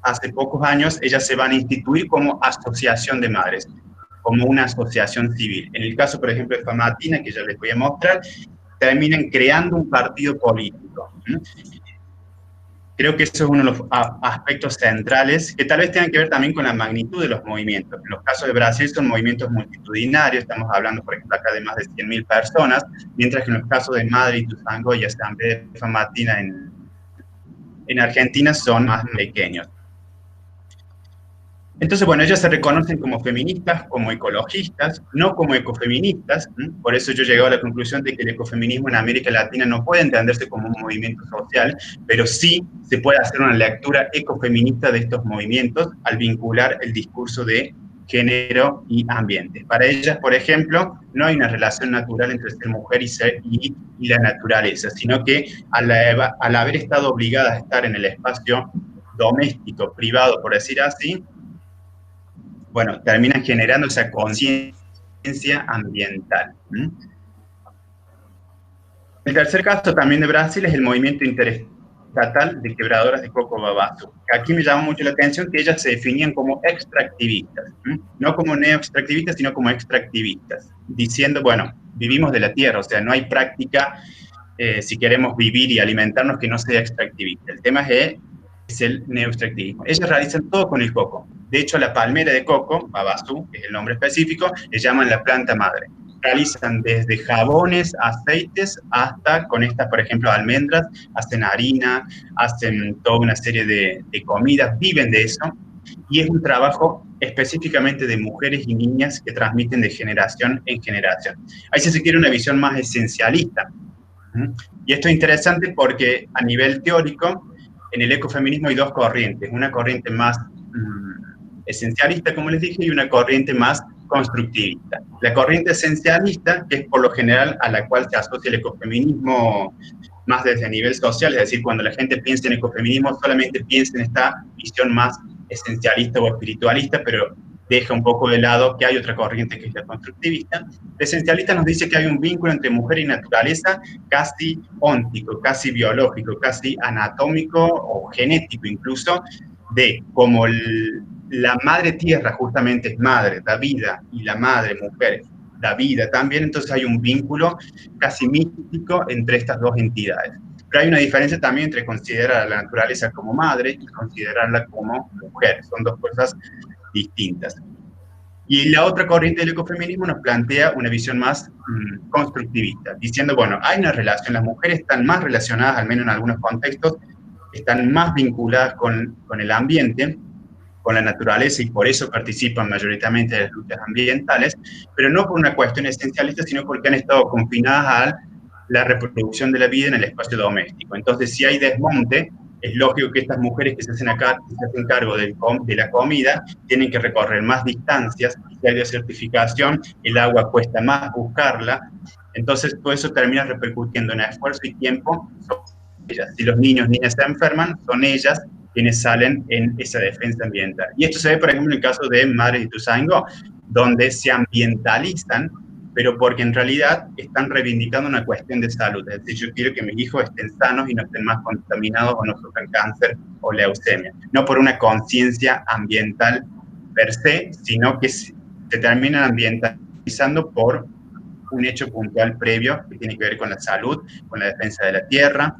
hace pocos años ellas se van a instituir como asociación de madres, como una asociación civil. En el caso, por ejemplo, de Famatina, que ya les voy a mostrar, terminan creando un partido político. Creo que eso es uno de los aspectos centrales que tal vez tengan que ver también con la magnitud de los movimientos. En los casos de Brasil son movimientos multitudinarios, estamos hablando, por ejemplo, acá de más de 100.000 personas, mientras que en los casos de Madre Ituzaingó y Asamblea de Famatina en Argentina son más pequeños. Entonces, bueno, ellas se reconocen como feministas, como ecologistas, no como ecofeministas. Por eso yo llegué a la conclusión de que el ecofeminismo en América Latina no puede entenderse como un movimiento social, pero sí se puede hacer una lectura ecofeminista de estos movimientos al vincular el discurso de género y ambiente. Para ellas, por ejemplo, no hay una relación natural entre ser mujer y la naturaleza, sino que al haber estado obligadas a estar en el espacio doméstico, privado, por decir así, bueno, terminan generando esa conciencia ambiental. El tercer caso también de Brasil es el movimiento interestatal de quebradoras de coco Babaçu. Aquí me llama mucho la atención que ellas se definían como extractivistas, no como neoextractivistas, sino como extractivistas, diciendo, bueno, vivimos de la tierra, o sea, no hay práctica, si queremos vivir y alimentarnos, que no sea extractivista. El tema es el neoextractivismo. Ellas realizan todo con el coco. De hecho, la palmera de coco, Babaçu, que es el nombre específico, le llaman la planta madre. Realizan desde jabones, aceites, hasta con estas, por ejemplo, almendras, hacen harina, hacen toda una serie de comidas, viven de eso, y es un trabajo específicamente de mujeres y niñas que transmiten de generación en generación. Ahí se quiere una visión más esencialista. Y esto es interesante porque a nivel teórico, en el ecofeminismo hay dos corrientes, una corriente más esencialista, como les dije, y una corriente más constructivista. La corriente esencialista, que es por lo general a la cual se asocia el ecofeminismo más desde el nivel social, es decir, cuando la gente piensa en ecofeminismo, solamente piensa en esta visión más esencialista o espiritualista, pero deja un poco de lado que hay otra corriente que es la constructivista. La esencialista nos dice que hay un vínculo entre mujer y naturaleza casi óntico, casi biológico, casi anatómico o genético incluso, de como la madre tierra justamente es madre, da vida, y la madre mujer da vida también, entonces hay un vínculo casi místico entre estas dos entidades. Pero hay una diferencia también entre considerar a la naturaleza como madre y considerarla como mujer, son dos cosas distintas. Y la otra corriente del ecofeminismo nos plantea una visión más constructivista, diciendo, bueno, hay una relación, las mujeres están más relacionadas, al menos en algunos contextos, están más vinculadas con el ambiente, con la naturaleza, y por eso participan mayoritariamente de las luchas ambientales, pero no por una cuestión esencialista, sino porque han estado confinadas a la reproducción de la vida en el espacio doméstico. Entonces, si hay desmonte, es lógico que estas mujeres que se hacen cargo de la comida tienen que recorrer más distancias, si hay desertificación, el agua cuesta más buscarla, entonces todo eso termina repercutiendo en esfuerzo y tiempo sobre ellas. Si los niños, niñas se enferman, son ellas quienes salen en esa defensa ambiental. Y esto se ve, por ejemplo, en el caso de Madres Ituzaingó, donde se ambientalizan, pero porque en realidad están reivindicando una cuestión de salud. Es decir, yo quiero que mis hijos estén sanos y no estén más contaminados o no sufran cáncer o leucemia. No por una conciencia ambiental per se, sino que se terminan ambientalizando por un hecho puntual previo que tiene que ver con la salud, con la defensa de la tierra.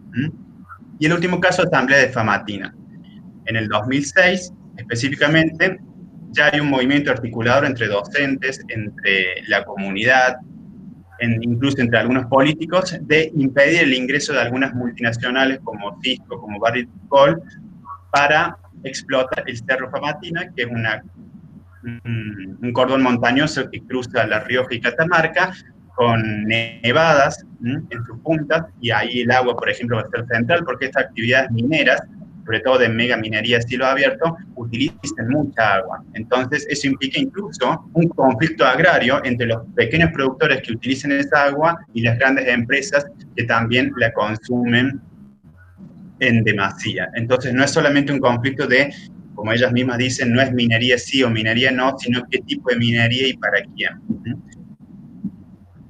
Y el último caso, Asamblea de Famatina. En el 2006, específicamente, ya hay un movimiento articulador entre docentes, entre la comunidad, incluso entre algunos políticos, de impedir el ingreso de algunas multinacionales como Cisco, como Barrick Gold, para explotar el Cerro Famatina, que es un cordón montañoso que cruza La Rioja y Catamarca, con nevadas en sus puntas, y ahí el agua, por ejemplo, va a ser central, porque estas actividades mineras, sobre todo de mega minería a cielo abierto, utilizan mucha agua. Entonces, eso implica incluso un conflicto agrario entre los pequeños productores que utilizan esa agua y las grandes empresas que también la consumen en demasía. Entonces, no es solamente un conflicto de, como ellas mismas dicen, no es minería sí o minería no, sino qué tipo de minería y para quién.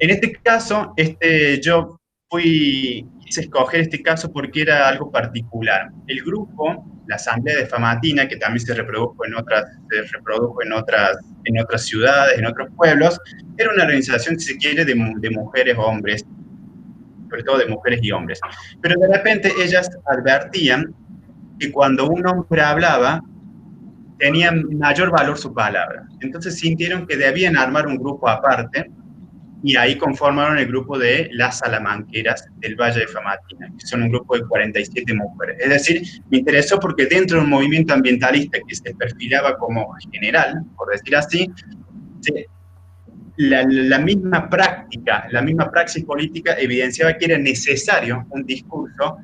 En este caso, yo quise escoger este caso porque era algo particular. El grupo, la Asamblea de Famatina, que también se reprodujo en otras ciudades, en otros pueblos, era una organización, si se quiere, de mujeres, hombres, sobre todo de mujeres y hombres. Pero de repente ellas advertían que cuando un hombre hablaba, tenía mayor valor su palabra. Entonces sintieron que debían armar un grupo aparte, y ahí conformaron el grupo de las Salamanqueras del Valle de Famatina, que son un grupo de 47 mujeres. Es decir, me interesó porque dentro de un movimiento ambientalista que se perfilaba como general, por decir así, la misma práctica, la misma praxis política evidenciaba que era necesario un discurso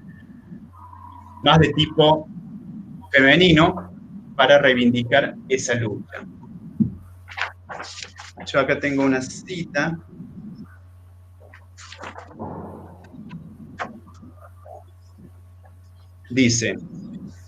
más de tipo femenino para reivindicar esa lucha. Yo acá tengo una cita. Dice,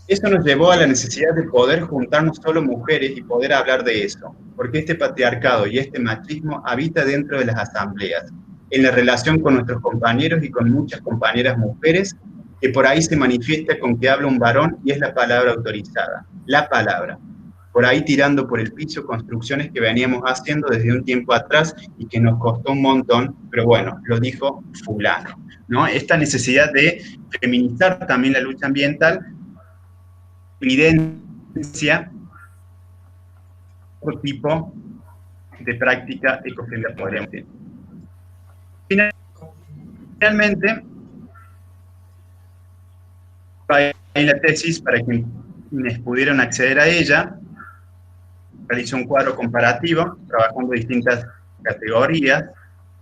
eso nos llevó a la necesidad de poder juntarnos solo mujeres y poder hablar de eso, porque este patriarcado y este machismo habita dentro de las asambleas, en la relación con nuestros compañeros y con muchas compañeras mujeres, que por ahí se manifiesta con que habla un varón y es la palabra autorizada, la palabra. Por ahí tirando por el piso construcciones que veníamos haciendo desde un tiempo atrás y que nos costó un montón, pero bueno, lo dijo fulano, ¿no? Esta necesidad de feminizar también la lucha ambiental evidencia otro tipo de práctica ecofémica, podríamos decir. Finalmente, hay la tesis para quienes pudieron acceder a ella. Realizó un cuadro comparativo, trabajando distintas categorías,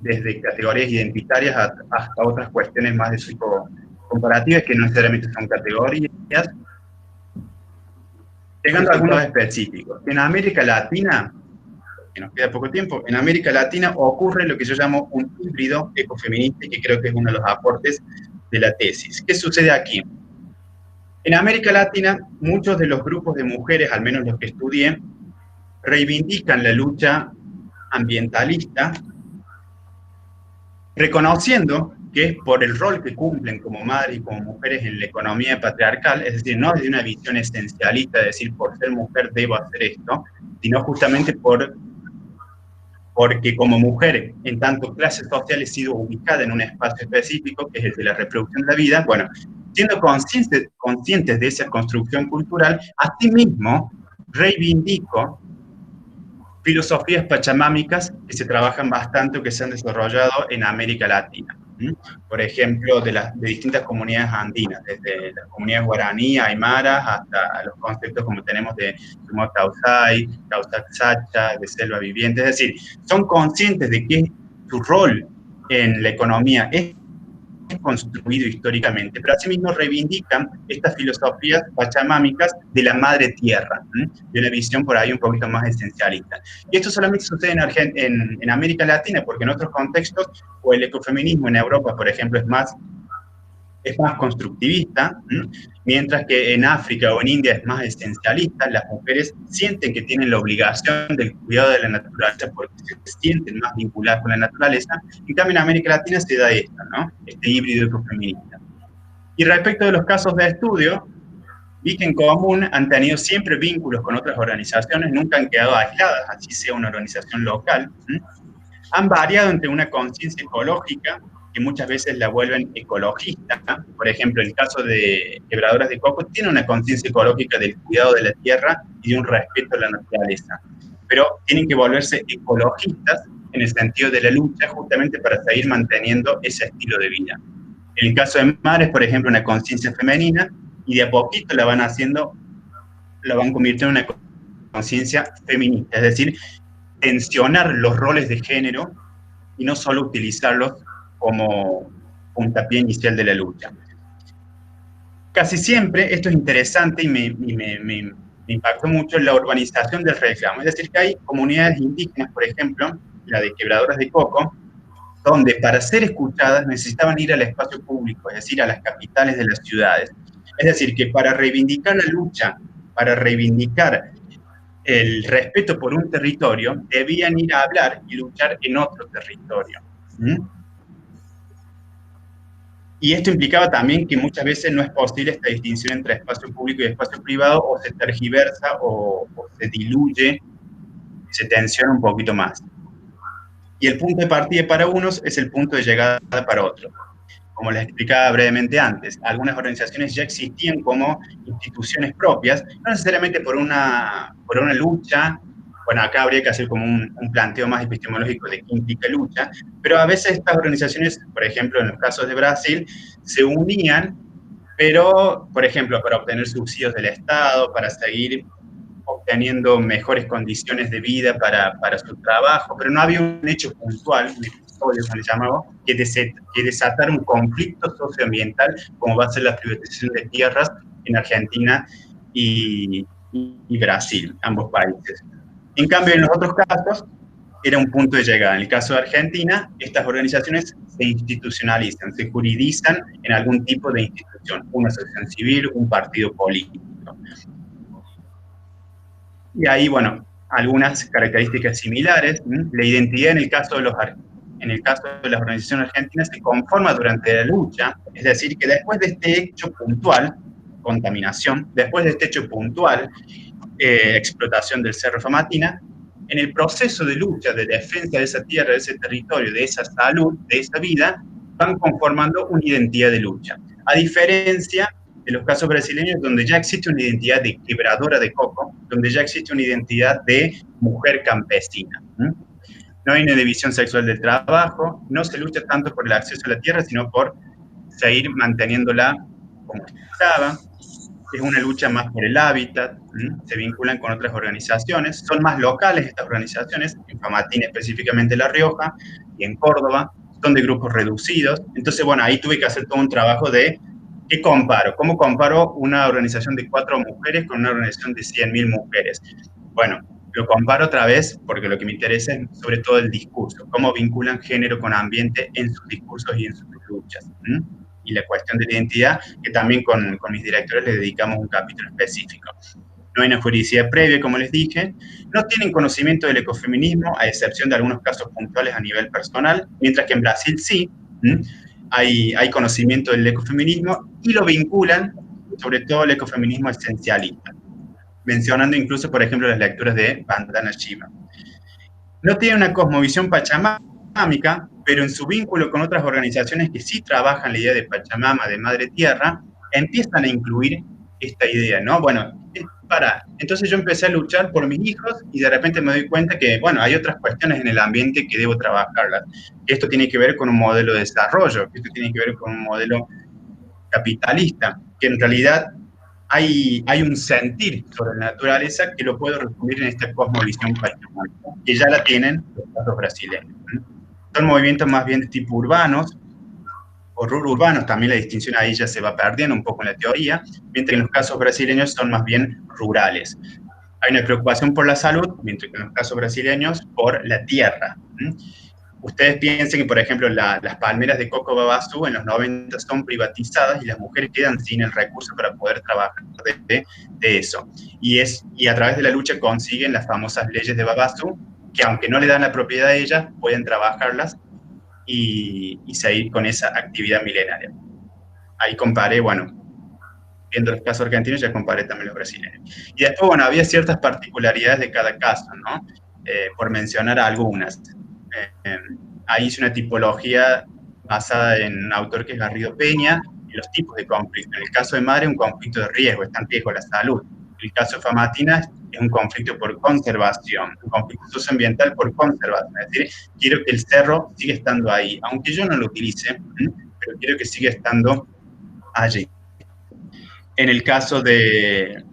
desde categorías identitarias hasta otras cuestiones más de psicocomparativas, que no necesariamente son categorías, llegando a algunos específicos. En América Latina, que nos queda poco tiempo, en América Latina ocurre lo que yo llamo un híbrido ecofeminista, que creo que es uno de los aportes de la tesis. ¿Qué sucede aquí? En América Latina, muchos de los grupos de mujeres, al menos los que estudié, reivindican la lucha ambientalista, reconociendo que es por el rol que cumplen como madres y como mujeres en la economía patriarcal, es decir, no desde una visión esencialista de decir, por ser mujer debo hacer esto, sino justamente porque como mujer, en tanto clase social, he sido ubicada en un espacio específico, que es el de la reproducción de la vida. Bueno, siendo conscientes de esa construcción cultural, asimismo reivindico filosofías pachamámicas que se trabajan bastante o que se han desarrollado en América Latina. Por ejemplo, de distintas comunidades andinas, desde las comunidades guaraní, aymaras, hasta los conceptos como tenemos de Sumotausay, Causaxacha, de selva viviente. Es decir, son conscientes de que su rol en la economía es construido históricamente, pero asimismo reivindican estas filosofías pachamámicas de la madre tierra, de una visión por ahí un poquito más esencialista. Y esto solamente sucede en América Latina, porque en otros contextos, o el ecofeminismo en Europa, por ejemplo, es más constructivista, mientras que en África o en India es más esencialista. Las mujeres sienten que tienen la obligación del cuidado de la naturaleza porque se sienten más vinculadas con la naturaleza. En cambio, en América Latina se da esto, ¿no? Este híbrido ecofeminista. Y respecto de los casos de estudio, vi que en común han tenido siempre vínculos con otras organizaciones, nunca han quedado aisladas, así sea una organización local. Han variado entre una conciencia ecológica, que muchas veces la vuelven ecologista. Por ejemplo, el caso de Quebradoras de Coco tiene una conciencia ecológica del cuidado de la tierra y de un respeto a la naturaleza. Pero tienen que volverse ecologistas en el sentido de la lucha, justamente para seguir manteniendo ese estilo de vida. En el caso de Mares, por ejemplo, una conciencia femenina, y de a poquito la van convirtiendo en una conciencia feminista, es decir, tensionar los roles de género y no solo utilizarlos como puntapié inicial de la lucha. Casi siempre, esto es interesante y me impactó mucho, la urbanización del reclamo. Es decir, que hay comunidades indígenas, por ejemplo, la de Quebradoras de Coco, donde para ser escuchadas necesitaban ir al espacio público, es decir, a las capitales de las ciudades. Es decir, que para reivindicar la lucha, para reivindicar el respeto por un territorio, debían ir a hablar y luchar en otro territorio. ¿Mm? Y esto implicaba también que muchas veces no es posible esta distinción entre espacio público y espacio privado, o se tergiversa o se diluye, se tensiona un poquito más. Y el punto de partida para unos es el punto de llegada para otros. Como les explicaba brevemente antes, algunas organizaciones ya existían como instituciones propias, no necesariamente por una lucha. Bueno, acá habría que hacer como un planteo más epistemológico de qué implica lucha, pero a veces estas organizaciones, por ejemplo, en los casos de Brasil, se unían, pero, por ejemplo, para obtener subsidios del Estado, para seguir obteniendo mejores condiciones de vida para su trabajo, pero no había un hecho puntual, un episodio, como le llamaba, que desatara un conflicto socioambiental, como va a ser la privatización de tierras en Argentina y Brasil, ambos países. En cambio, en los otros casos, era un punto de llegada. En el caso de Argentina, estas organizaciones se institucionalizan, se juridizan en algún tipo de institución, una asociación civil, un partido político. Y ahí, bueno, algunas características similares. La identidad en el caso de las organizaciones argentinas se conforma durante la lucha, es decir, que después de este hecho puntual, contaminación, después de este hecho puntual, explotación del Cerro Famatina, en el proceso de lucha, de defensa de esa tierra, de ese territorio, de esa salud, de esa vida, van conformando una identidad de lucha. A diferencia de los casos brasileños, donde ya existe una identidad de quebradora de coco, donde ya existe una identidad de mujer campesina. No hay una división sexual del trabajo, no se lucha tanto por el acceso a la tierra, sino por seguir manteniéndola como estaba. Es una lucha más por el hábitat, se vinculan con otras organizaciones, son más locales estas organizaciones, en Famatina específicamente La Rioja y en Córdoba, son de grupos reducidos. Entonces, bueno, ahí tuve que hacer todo un trabajo de ¿qué comparo? ¿Cómo comparo una organización de 4 mujeres con una organización de 100.000 mujeres? Bueno, lo comparo otra vez porque lo que me interesa es sobre todo el discurso, cómo vinculan género con ambiente en sus discursos y en sus luchas. Y la cuestión de la identidad, que también con mis directores le dedicamos un capítulo específico. No hay una juridicidad previa, como les dije, no tienen conocimiento del ecofeminismo, a excepción de algunos casos puntuales a nivel personal, mientras que en Brasil sí, hay conocimiento del ecofeminismo y lo vinculan, sobre todo el ecofeminismo esencialista, mencionando incluso, por ejemplo, las lecturas de Vandana Shiva. No tiene una cosmovisión pachamámica, pero en su vínculo con otras organizaciones que sí trabajan la idea de Pachamama, de Madre Tierra, empiezan a incluir esta idea, ¿no? Bueno, entonces yo empecé a luchar por mis hijos y de repente me doy cuenta que, bueno, hay otras cuestiones en el ambiente que debo trabajarlas. Esto tiene que ver con un modelo de desarrollo, esto tiene que ver con un modelo capitalista, que en realidad hay un sentir sobre la naturaleza que lo puedo resumir en esta cosmovisión pachamámica, que ya la tienen los casos brasileños. Son movimientos más bien de tipo urbanos, o rururbanos, también la distinción ahí ya se va perdiendo un poco en la teoría, mientras que en los casos brasileños son más bien rurales. Hay una preocupación por la salud, mientras que en los casos brasileños por la tierra. Ustedes piensen que, por ejemplo, las palmeras de Coco Babazú en los 90 son privatizadas y las mujeres quedan sin el recurso para poder trabajar de eso. Y a través de la lucha consiguen las famosas leyes de Babazú, que aunque no le dan la propiedad a ellas, pueden trabajarlas y seguir con esa actividad milenaria. Ahí comparé, bueno, viendo los casos argentinos, ya comparé también los brasileños. Y después, bueno, había ciertas particularidades de cada caso, ¿no? Por mencionar algunas. Ahí hice una tipología basada en un autor que es Garrido Peña, y los tipos de conflicto. En el caso de Madre, un conflicto de riesgo, está en riesgo la salud. En el caso de Famatina, es un conflicto por conservación, un conflicto socioambiental por conservación. Es decir, quiero que el cerro siga estando ahí, aunque yo no lo utilice, pero quiero que siga estando allí. En el caso del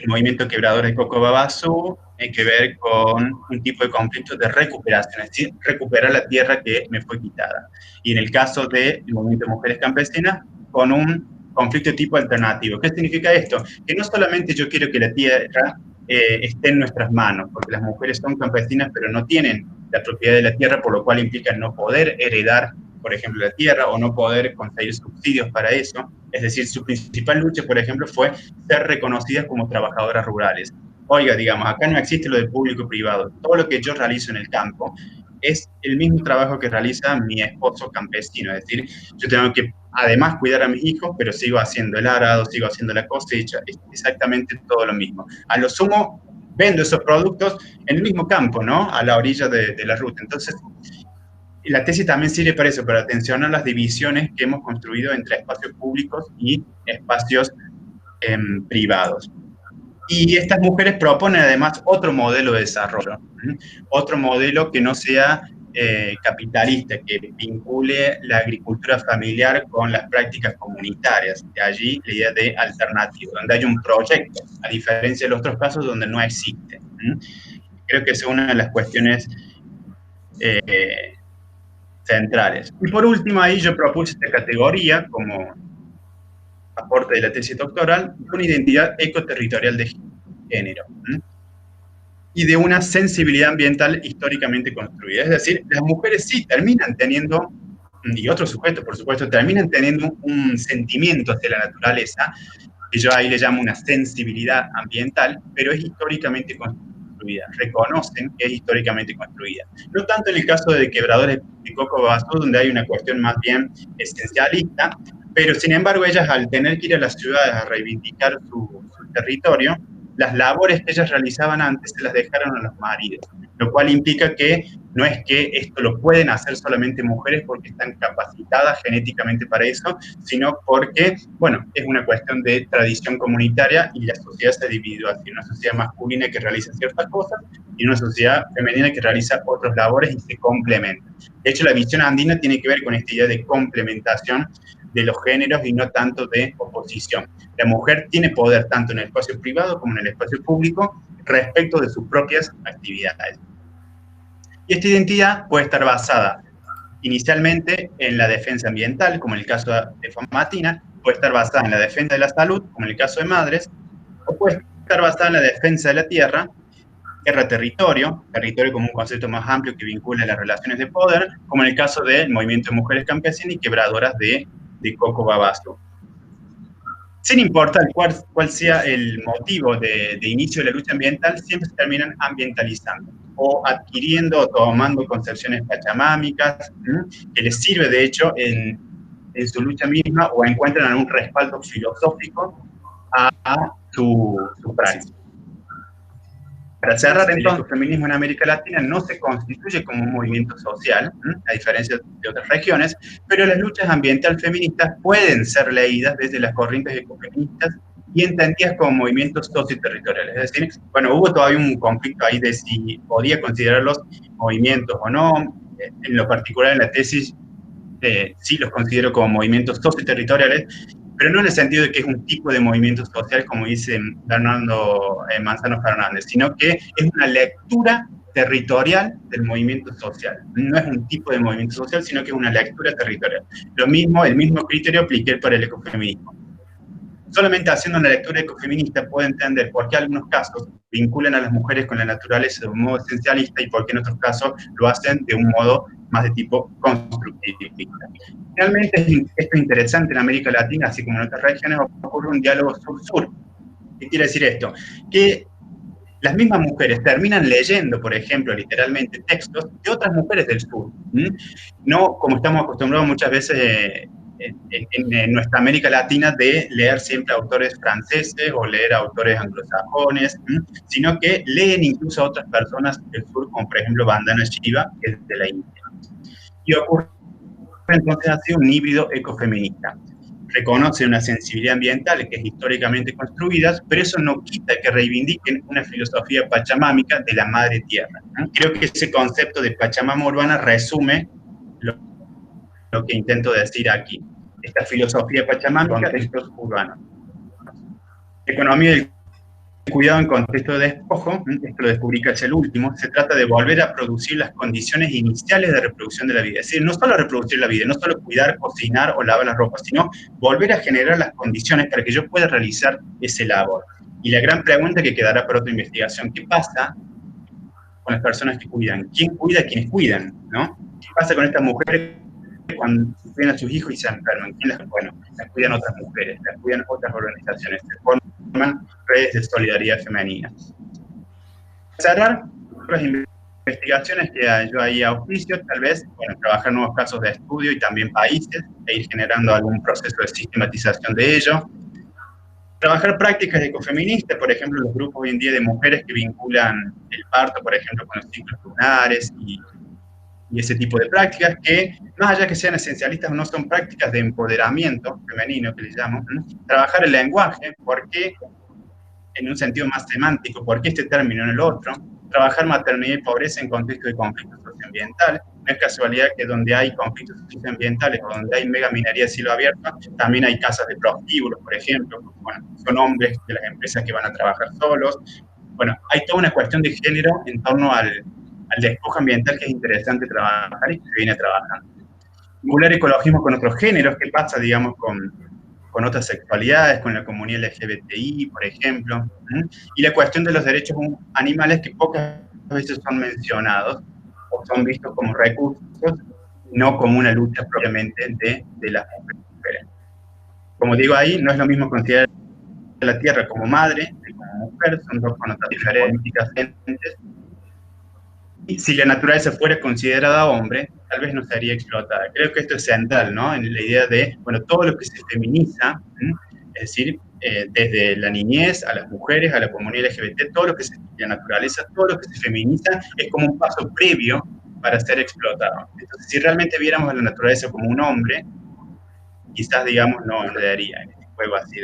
movimiento quebrador de Coco Babazú, hay que ver con un tipo de conflicto de recuperación, es decir, recuperar la tierra que me fue quitada. Y en el caso del movimiento de mujeres campesinas, con un conflicto de tipo alternativo. ¿Qué significa esto? Que no solamente yo quiero que la tierra esté en nuestras manos, porque las mujeres son campesinas, pero no tienen la propiedad de la tierra, por lo cual implica no poder heredar, por ejemplo, la tierra, o no poder conseguir subsidios para eso. Es decir, su principal lucha, por ejemplo, fue ser reconocidas como trabajadoras rurales. Oiga, digamos, acá no existe lo de público-privado. Todo lo que yo realizo en el campo es el mismo trabajo que realiza mi esposo campesino, es decir, yo tengo que además cuidar a mis hijos, pero sigo haciendo el arado, sigo haciendo la cosecha, es exactamente todo lo mismo. A lo sumo, vendo esos productos en el mismo campo, ¿no? A la orilla de la ruta. Entonces, la tesis también sirve para eso, para atencionar las divisiones que hemos construido entre espacios públicos y espacios privados. Y estas mujeres proponen además otro modelo de desarrollo, otro modelo que no sea capitalista, que vincule la agricultura familiar con las prácticas comunitarias. De allí la idea de alternativa, donde hay un proyecto, a diferencia de los otros casos donde no existe. Creo que es una de las cuestiones centrales. Y por último, ahí yo propuse esta categoría como aporte de la tesis doctoral, una identidad ecoterritorial de género y de una sensibilidad ambiental históricamente construida. Es decir, las mujeres sí terminan teniendo, y otros sujetos, por supuesto, terminan teniendo un sentimiento hacia la naturaleza, que yo ahí le llamo una sensibilidad ambiental, pero es históricamente construida, reconocen que es históricamente construida. No tanto en el caso de Quebradores de Coco Babasú, donde hay una cuestión más bien esencialista, pero sin embargo ellas al tener que ir a las ciudades a reivindicar su territorio, las labores que ellas realizaban antes se las dejaron a los maridos, lo cual implica que no es que esto lo pueden hacer solamente mujeres porque están capacitadas genéticamente para eso, sino porque, bueno, es una cuestión de tradición comunitaria y la sociedad se dividió así, una sociedad masculina que realiza ciertas cosas y una sociedad femenina que realiza otras labores y se complementan. De hecho, la visión andina tiene que ver con esta idea de complementación de los géneros y no tanto de oposición. La mujer tiene poder tanto en el espacio privado como en el espacio público respecto de sus propias actividades. Y esta identidad puede estar basada inicialmente en la defensa ambiental, como en el caso de Famatina, puede estar basada en la defensa de la salud, como en el caso de Madres, o puede estar basada en la defensa de la tierra, tierra-territorio, territorio como un concepto más amplio que vincula las relaciones de poder, como en el caso del movimiento de mujeres campesinas y quebradoras de Coco Babasú. Sin importar cuál sea el motivo de inicio de la lucha ambiental, siempre se terminan ambientalizando o adquiriendo o tomando concepciones pachamámicas, que les sirve de hecho en su lucha misma o encuentran algún respaldo filosófico a su práctica. Para cerrar, entonces, el feminismo en América Latina no se constituye como un movimiento social, a diferencia de otras regiones, pero las luchas ambientales feministas pueden ser leídas desde las corrientes ecofeministas y entendidas como movimientos socioterritoriales. Es decir, bueno, hubo todavía un conflicto ahí de si podía considerarlos movimientos o no. En lo particular en la tesis, sí los considero como movimientos socioterritoriales, pero no en el sentido de que es un tipo de movimiento social, como dice Fernando Manzano Fernández, sino que es una lectura territorial del movimiento social. No es un tipo de movimiento social, sino que es una lectura territorial. Lo mismo, el mismo criterio apliqué para el ecofeminismo. Solamente haciendo una lectura ecofeminista puedo entender por qué algunos casos vinculan a las mujeres con la naturaleza de un modo esencialista y por qué en otros casos lo hacen de un modo más de tipo constructivista. Finalmente, esto es interesante en América Latina, así como en otras regiones, ocurre un diálogo sur-sur. ¿Qué quiere decir esto? Que las mismas mujeres terminan leyendo, por ejemplo, literalmente textos de otras mujeres del sur. No como estamos acostumbrados muchas veces en nuestra América Latina de leer siempre autores franceses o leer autores anglosajones, sino que leen incluso a otras personas del sur, como por ejemplo Vandana Shiva, que es de la India. Y ocurre entonces así un híbrido ecofeminista. Reconoce una sensibilidad ambiental que es históricamente construida, pero eso no quita que reivindiquen una filosofía pachamámica de la madre tierra. Creo que ese concepto de Pachamama urbana resume lo que intento decir aquí. Esta filosofía pachamámica, contextos urbanos. Economía del cuidado en contexto de despojo, esto lo descubrí casi el último, se trata de volver a producir las condiciones iniciales de reproducción de la vida. Es decir, no solo reproducir la vida, no solo cuidar, cocinar o lavar la ropa, sino volver a generar las condiciones para que yo pueda realizar ese labor. Y la gran pregunta que quedará para otra investigación, ¿qué pasa con las personas que cuidan? ¿Quién cuida a quienes cuidan? ¿No? ¿Qué pasa con estas mujeres cuando cuidan a sus hijos y se enferman? ¿Quién las cuida? Bueno, las cuidan otras mujeres, las cuidan otras organizaciones, se forman redes de solidaridad femenina. Para cerrar, otras investigaciones que yo ahí auspicio, tal vez, bueno, trabajar nuevos casos de estudio y también países, e ir generando algún proceso de sistematización de ello. Trabajar prácticas ecofeministas, por ejemplo, los grupos hoy en día de mujeres que vinculan el parto, por ejemplo, con los ciclos lunares y ese tipo de prácticas que, más allá que sean esencialistas, no son prácticas de empoderamiento femenino, que les llamo. Trabajar el lenguaje, ¿por qué? En un sentido más semántico, ¿por qué este término en el otro? Trabajar maternidad y pobreza en contexto de conflicto socioambiental. No es casualidad que donde hay conflictos socioambientales o donde hay mega minería de cielo abierto, también hay casas de prostíbulos, por ejemplo. Bueno, son hombres de las empresas que van a trabajar solos. Bueno, hay toda una cuestión de género en torno al despojo ambiental que es interesante trabajar y que se viene trabajando. Vincular ecologismo con otros géneros, ¿qué pasa, digamos, con otras sexualidades, con la comunidad LGBTI, por ejemplo? Y la cuestión de los derechos animales que pocas veces son mencionados o son vistos como recursos, no como una lucha propiamente de las mujeres. Como digo ahí, no es lo mismo considerar a la tierra como madre que como mujer, son dos connotaciones políticas diferentes. Y si la naturaleza fuera considerada hombre, tal vez no sería explotada. Creo que esto es central, ¿no? En la idea de, bueno, todo lo que se feminiza, es decir, desde la niñez a las mujeres, a la comunidad LGBT, todo lo que se la naturaleza, todo lo que se feminiza es como un paso previo para ser explotado. Entonces, si realmente viéramos a la naturaleza como un hombre, quizás, digamos, no le daría este juego así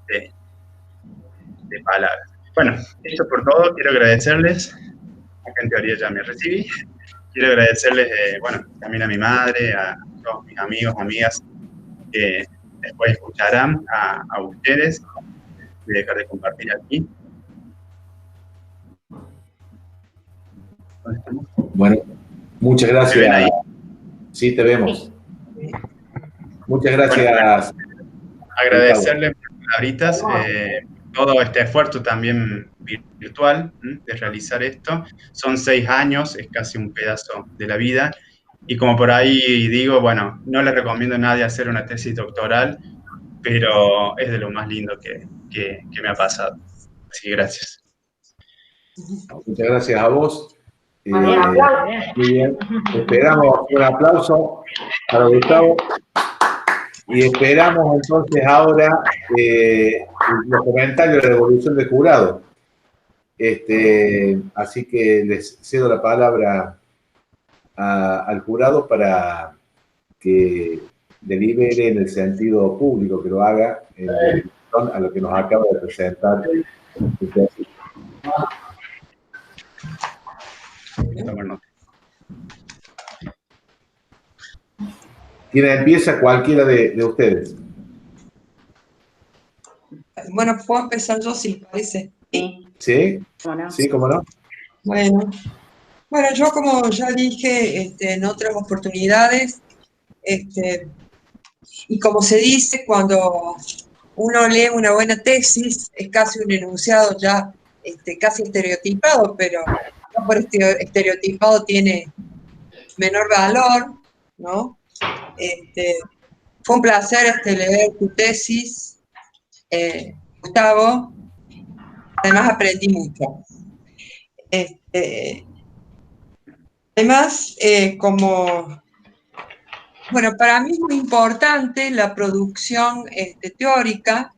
de palabras. Bueno, esto por todo, quiero agradecerles. Acá en teoría ya me recibí. Quiero agradecerles, bueno, también a mi madre, a todos mis amigos, amigas, que después escucharán a ustedes. Voy a dejar de compartir aquí. Bueno, muchas gracias. ¿Me ven ahí? Sí, te vemos. Muchas gracias. Bueno, agradecerles por las palabritas, todo este esfuerzo también virtual de realizar esto. Son 6 años, es casi un pedazo de la vida. Y como por ahí digo, bueno, no le recomiendo a nadie hacer una tesis doctoral, pero es de lo más lindo que me ha pasado. Así que gracias. Muchas gracias a vos. Un aplauso. Muy bien. Esperamos un aplauso para Gustavo. Y esperamos entonces ahora los comentarios de la evolución del jurado. Así que les cedo la palabra al jurado para que delibere en el sentido público, que lo haga en relación a lo que nos acaba de presentar. ¿Quién empieza? Cualquiera de ustedes. Bueno, puedo empezar yo, si les parece. ¿Sí? ¿Cómo no? ¿Sí? ¿Cómo no? Bueno, yo como ya dije en otras oportunidades, y como se dice, cuando uno lee una buena tesis, es casi un enunciado ya casi estereotipado, pero no por estereotipado tiene menor valor, ¿no? Fue un placer leer tu tesis, Gustavo. Además aprendí mucho. Además, para mí es muy importante la producción teórica,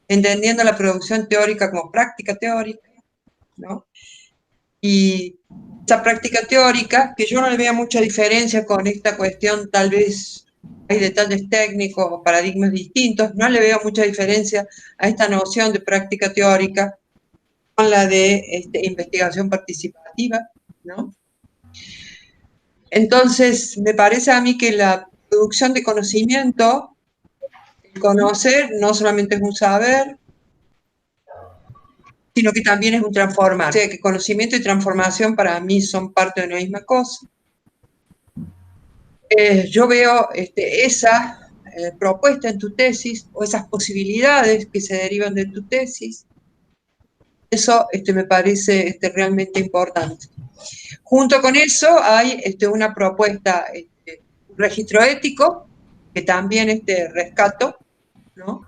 entendiendo la producción teórica como práctica teórica, ¿no? Y esa práctica teórica, que yo no le veo mucha diferencia con esta cuestión, tal vez hay detalles técnicos o paradigmas distintos, no le veo mucha diferencia a esta noción de práctica teórica con la de investigación participativa, ¿no? Entonces, me parece a mí que la producción de conocimiento, el conocer, no solamente es un saber, sino que también es un transformar. O sea, que conocimiento y transformación para mí son parte de una misma cosa. Yo veo esa propuesta en tu tesis, o esas posibilidades que se derivan de tu tesis. Eso me parece realmente importante. Junto con eso hay una propuesta, un registro ético, que también rescato, ¿no?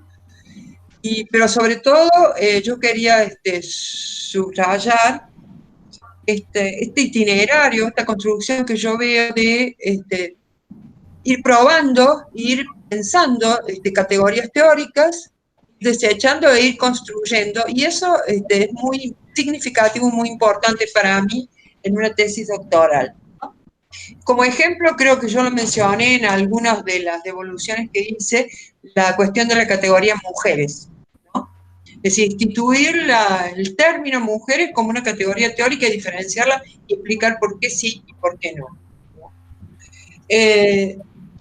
Pero sobre todo yo quería subrayar este itinerario, esta construcción que yo veo de ir probando, ir pensando categorías teóricas, desechando e ir construyendo. Y eso es muy significativo, muy importante para mí en una tesis doctoral. Como ejemplo, creo que yo lo mencioné en algunas de las devoluciones que hice, la cuestión de la categoría mujeres, ¿no? Es decir, instituir el término mujeres como una categoría teórica y diferenciarla y explicar por qué sí y por qué no.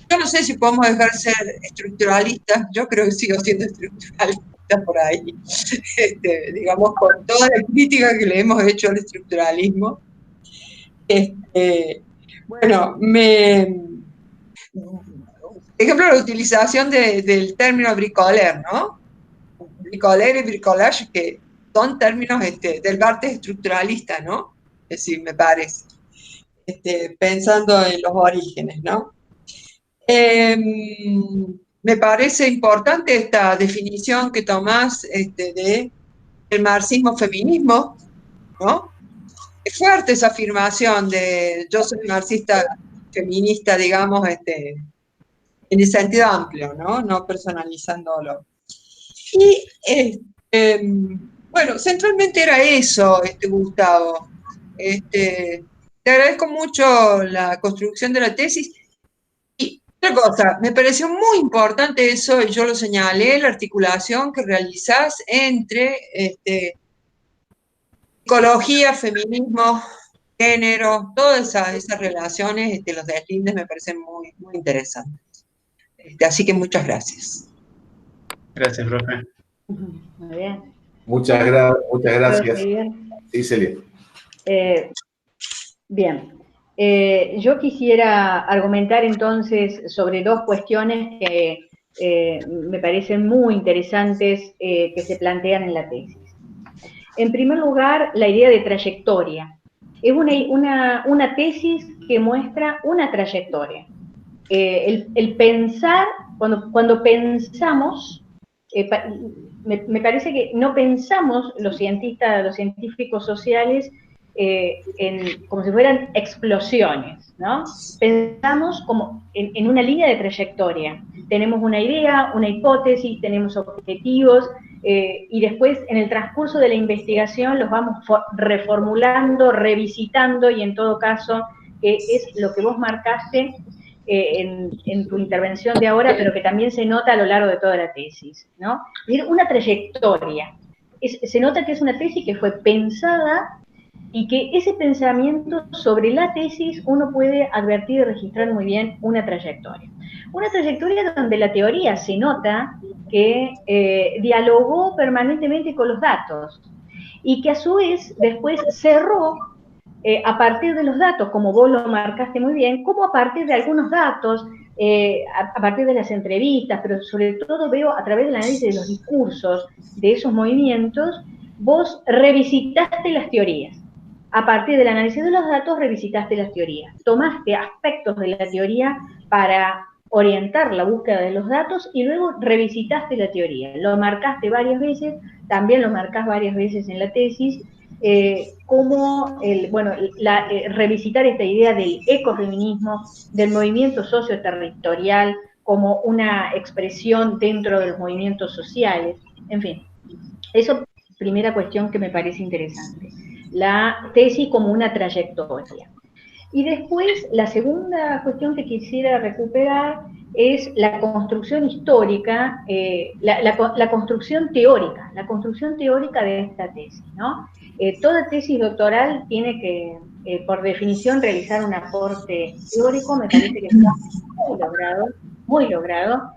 Yo no sé si podemos dejar de ser estructuralistas, yo creo que sigo siendo estructuralista por ahí, digamos, con toda la crítica que le hemos hecho al estructuralismo. Bueno, por ejemplo, la utilización del término bricoler, ¿no? Bricoler y bricolage, que son términos del arte estructuralista, ¿no? Es decir, me parece, pensando en los orígenes, ¿no? Me parece importante esta definición que tomás del marxismo-feminismo, ¿no? Es fuerte esa afirmación de yo soy marxista feminista, digamos, en el sentido amplio, ¿no? No personalizándolo. Y, bueno, centralmente era eso, Gustavo. Te agradezco mucho la construcción de la tesis. Y otra cosa, me pareció muy importante eso, y yo lo señalé, la articulación que realizás entre psicología, feminismo, género, todas esas relaciones, los deslindes me parecen muy, muy interesantes. Así que muchas gracias. Gracias, profe. Muy bien. Muchas gracias. Sí, Celia. Bien. Yo quisiera argumentar entonces sobre dos cuestiones que me parecen muy interesantes que se plantean en la tesis. En primer lugar, la idea de trayectoria. Es una tesis que muestra una trayectoria. El pensar, cuando pensamos, me parece que no pensamos los científicos sociales como si fueran explosiones, ¿no? Pensamos como en una línea de trayectoria. Tenemos una idea, una hipótesis, tenemos objetivos, y después en el transcurso de la investigación los vamos reformulando, revisitando, y en todo caso, es lo que vos marcaste en tu intervención de ahora, pero que también se nota a lo largo de toda la tesis, ¿no? Es una trayectoria. Se nota que es una tesis que fue pensada y que ese pensamiento sobre la tesis uno puede advertir y registrar muy bien una trayectoria. Una trayectoria donde la teoría se nota que dialogó permanentemente con los datos y que a su vez después cerró a partir de los datos, como vos lo marcaste muy bien, como a partir de algunos datos, a partir de las entrevistas, pero sobre todo veo a través del análisis de los discursos de esos movimientos, vos revisitaste las teorías. A partir del análisis de los datos, revisitaste las teorías. Tomaste aspectos de la teoría para orientar la búsqueda de los datos y luego revisitaste la teoría. Lo marcaste varias veces, también lo marcás varias veces en la tesis, revisitar esta idea del ecofeminismo, del movimiento socioterritorial como una expresión dentro de los movimientos sociales, en fin. Eso, primera cuestión que me parece interesante. La tesis como una trayectoria. Y después, la segunda cuestión que quisiera recuperar es la construcción histórica, la construcción teórica de esta tesis, ¿no? Toda tesis doctoral tiene que, por definición, realizar un aporte teórico, me parece que está muy logrado,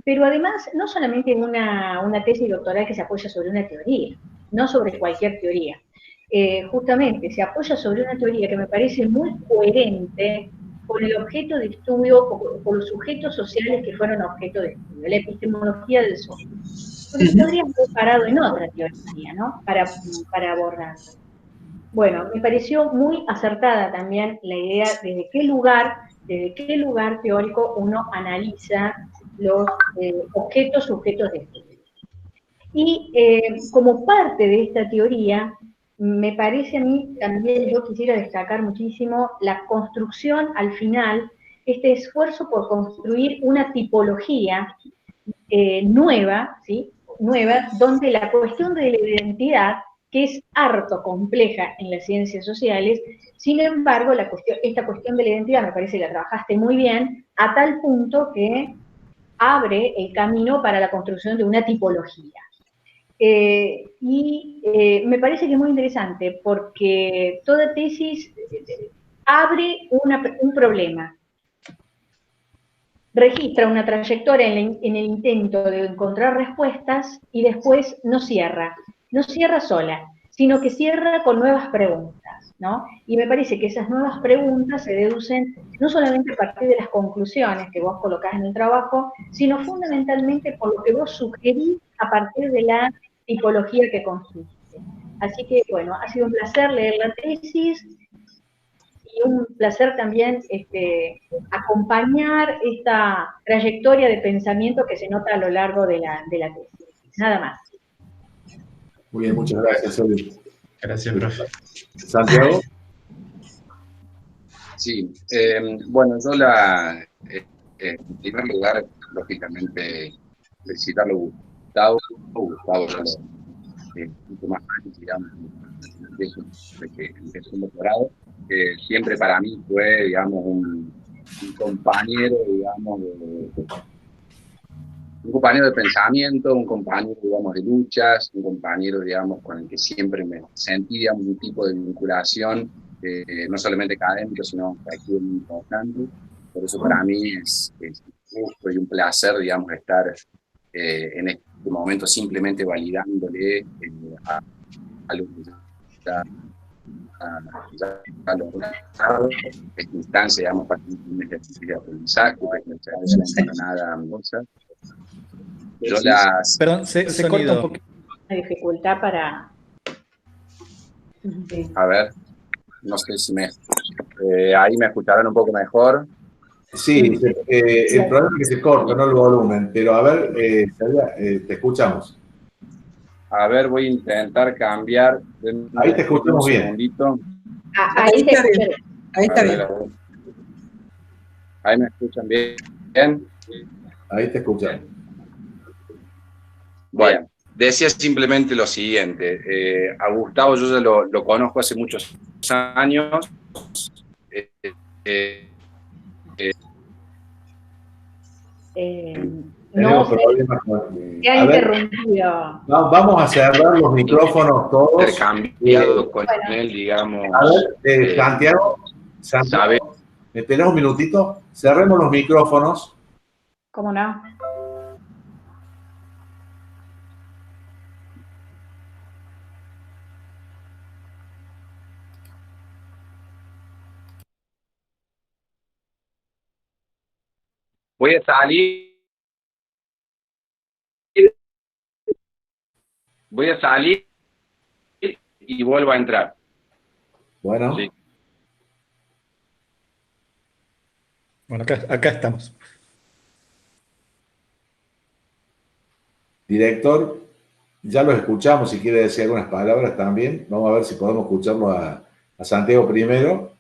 pero además, no solamente una tesis doctoral que se apoya sobre una teoría, no sobre cualquier teoría. Justamente se apoya sobre una teoría que me parece muy coherente con el objeto de estudio, con los sujetos sociales que fueron objeto de estudio, la epistemología del socio. Porque podríamos haber parado en otra teoría, ¿no? Para abordarlo. Bueno, me pareció muy acertada también la idea desde qué lugar teórico uno analiza los sujetos de estudio. Y como parte de esta teoría, me parece a mí, también yo quisiera destacar muchísimo la construcción al final, este esfuerzo por construir una tipología nueva, ¿sí? Nueva, donde la cuestión de la identidad, que es harto compleja en las ciencias sociales, sin embargo, esta cuestión de la identidad me parece que la trabajaste muy bien, a tal punto que abre el camino para la construcción de una tipología. Me parece que es muy interesante porque toda tesis abre un problema, registra una trayectoria en el intento de encontrar respuestas y después no cierra sola, sino que cierra con nuevas preguntas, ¿no? Y me parece que esas nuevas preguntas se deducen no solamente a partir de las conclusiones que vos colocás en el trabajo, sino fundamentalmente por lo que vos sugerís a partir de la tipología que construiste. Así que, bueno, ha sido un placer leer la tesis, y un placer también acompañar esta trayectoria de pensamiento que se nota a lo largo de la tesis. Nada más. Muy bien, muchas gracias, Oli. Gracias, profe. Santiago. Sí, bueno, yo en primer lugar, lógicamente, felicitarlo a Gustavo, mucho más años, digamos, de que empezó un doctorado. Siempre para mí fue, digamos, un compañero, digamos, un compañero de pensamiento, un compañero, digamos, de luchas, un compañero, digamos, con el que siempre me sentí, digamos, un tipo de vinculación, no solamente académico, sino aquí muy importante. Por eso para mí es un gusto y un placer, digamos, estar en este momento simplemente validándole a los que ya logrado esta instancia, digamos, para un ejercicio de aprendizaje, que no nada cosa. Yo las... Perdón, se corta un poquito. La dificultad para... A ver, no sé si ahí me escucharán un poco mejor. Sí, el problema es que se corta, no el volumen, pero a ver, te escuchamos. A ver, voy a intentar cambiar. Ahí te escuchamos bien. Segundito. Ahí te escuchan. Ahí está bien. Ahí me escuchan bien. Ahí te escuchamos. Bueno, decía simplemente lo siguiente. A Gustavo yo ya lo conozco hace muchos años. No sé, se ha interrumpido. Vamos a cerrar los micrófonos todos. Intercambiado con él, digamos. A ver, Santiago, ¿me esperás un minutito? Cerremos los micrófonos. ¿Cómo no? Voy a salir y vuelvo a entrar. Bueno. Sí. Bueno, acá estamos. Director, ya los escuchamos, si quiere decir algunas palabras también. Vamos a ver si podemos escucharlo a Santiago primero.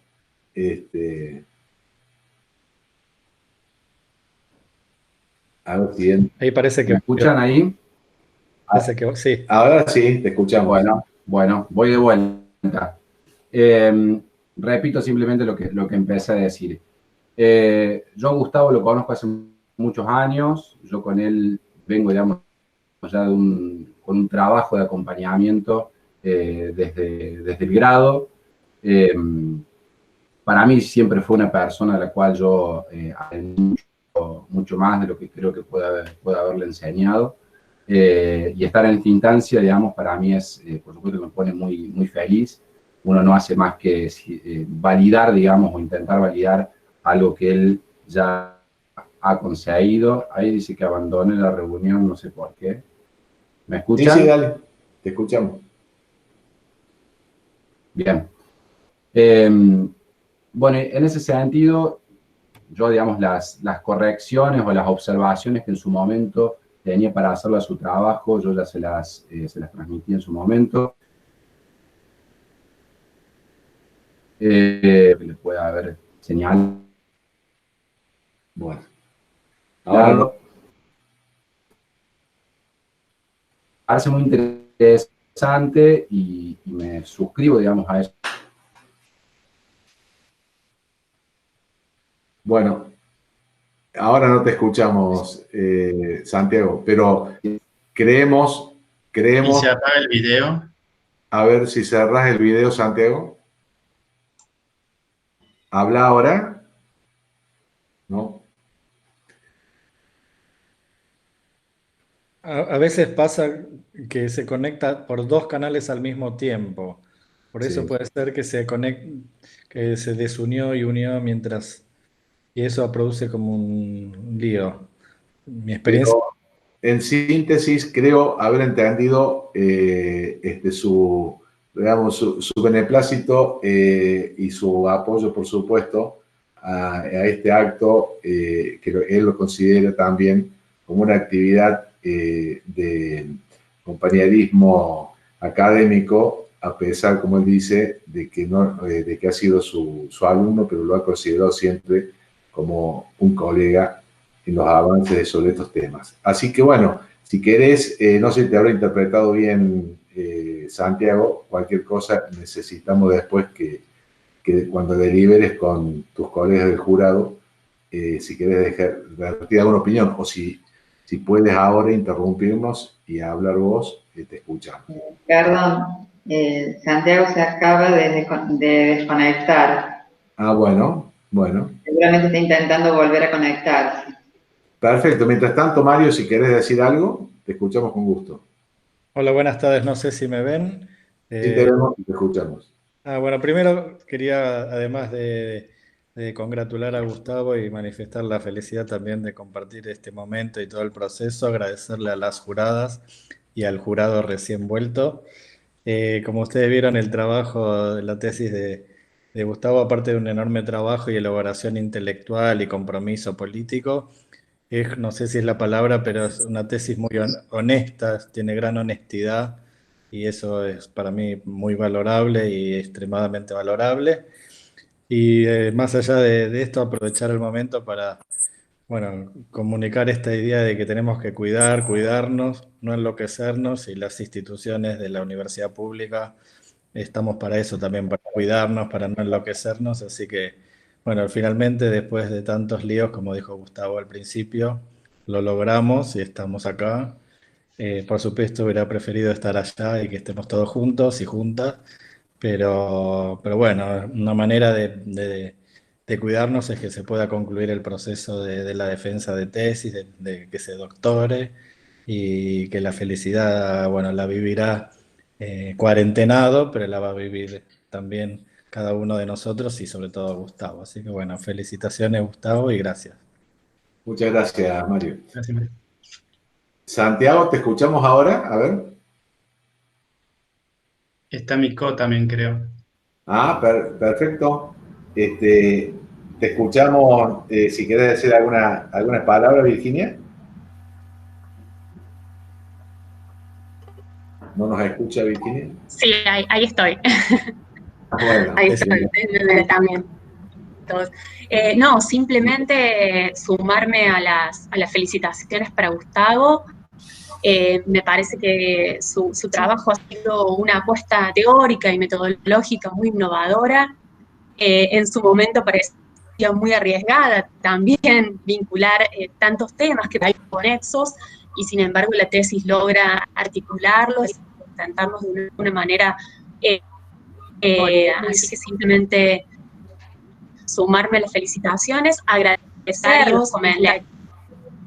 A ver si... Ahí parece que... ¿Me escuchan ahí? Parece que sí. Ahora sí, te escuchamos. Bueno, voy de vuelta. Repito simplemente lo que empecé a decir. Yo a Gustavo lo conozco hace muchos años. Yo con él vengo, digamos, ya con un trabajo de acompañamiento desde el grado. Para mí siempre fue una persona a la cual yo aprendí mucho más de lo que creo que puede haberle enseñado. Y estar en esta instancia, digamos, para mí es, por supuesto, que me pone muy, muy feliz. Uno no hace más que validar, digamos, o intentar validar algo que él ya ha conseguido. Ahí dice que abandone la reunión, no sé por qué. ¿Me escuchan? Sí, dale, te escuchamos. Bien. Bueno, en ese sentido, yo, digamos, las correcciones o las observaciones que en su momento tenía para hacerlo a su trabajo, yo ya se las transmití en su momento. le puede haber señal. Bueno, ahora no. Parece muy interesante y me suscribo, digamos, a eso. Bueno, ahora no te escuchamos, Santiago, pero creemos... ¿Y se apaga el video? A ver si cerrás el video, Santiago. ¿Habla ahora? ¿No? A veces pasa que se conecta por 2 canales al mismo tiempo. Por eso Sí. puede ser que que se desunió y unió mientras... Y eso produce como un lío. Mi experiencia... Pero, en síntesis, creo haber entendido digamos, su beneplácito y su apoyo, por supuesto, a este acto, que él lo considera también como una actividad de compañerismo académico, a pesar, como él dice, de que ha sido su alumno, pero lo ha considerado siempre como un colega en los avances sobre estos temas. Así que bueno, si querés, no sé si te habrá interpretado bien, Santiago, cualquier cosa necesitamos después que cuando deliberes con tus colegas del jurado, si querés dar alguna opinión o si puedes ahora interrumpirnos y hablar vos, te escuchamos. Perdón, Santiago se acaba de desconectar. Ah, bueno. Seguramente está intentando volver a conectarse. Perfecto. Mientras tanto, Mario, si querés decir algo, te escuchamos con gusto. Hola, buenas tardes. No sé si me ven. Sí, te vemos y te escuchamos. Bueno, primero quería, además de congratular a Gustavo y manifestar la felicidad también de compartir este momento y todo el proceso, agradecerle a las juradas y al jurado recién vuelto. Como ustedes vieron, el trabajo de la tesis de Gustavo, aparte de un enorme trabajo y elaboración intelectual y compromiso político, no sé si es la palabra, pero es una tesis muy honesta, tiene gran honestidad y eso es para mí muy valorable y extremadamente valorable. Y más allá de esto, aprovechar el momento para, bueno, comunicar esta idea de que tenemos que cuidarnos, no enloquecernos, y las instituciones de la universidad pública estamos para eso también, para cuidarnos, para no enloquecernos. Así que, bueno, finalmente, después de tantos líos, como dijo Gustavo al principio, lo logramos y estamos acá. Por supuesto, hubiera preferido estar allá y que estemos todos juntos y juntas, pero bueno, una manera de cuidarnos es que se pueda concluir el proceso de la defensa de tesis, de que se doctore, y que la felicidad, bueno, la vivirá cuarentenado, pero la va a vivir también cada uno de nosotros y sobre todo Gustavo. Así que bueno, felicitaciones Gustavo y gracias. Muchas gracias, Mario. Gracias, Mario. Santiago, ¿te escuchamos ahora? A ver. Está Mico también, creo. Ah, perfecto. Te escuchamos, si querés decir alguna palabra, Virginia. ¿No nos escucha, Virginia? Sí, ahí estoy. Bueno, ahí estoy, también. No, simplemente sumarme a las felicitaciones para Gustavo. Me parece que su trabajo ha sido una apuesta teórica y metodológica muy innovadora. En su momento parecía muy arriesgada también vincular tantos temas que hay conexos, y sin embargo la tesis logra articularlos y presentarlos de una manera así que simplemente sumarme a las felicitaciones, agradecerlos, las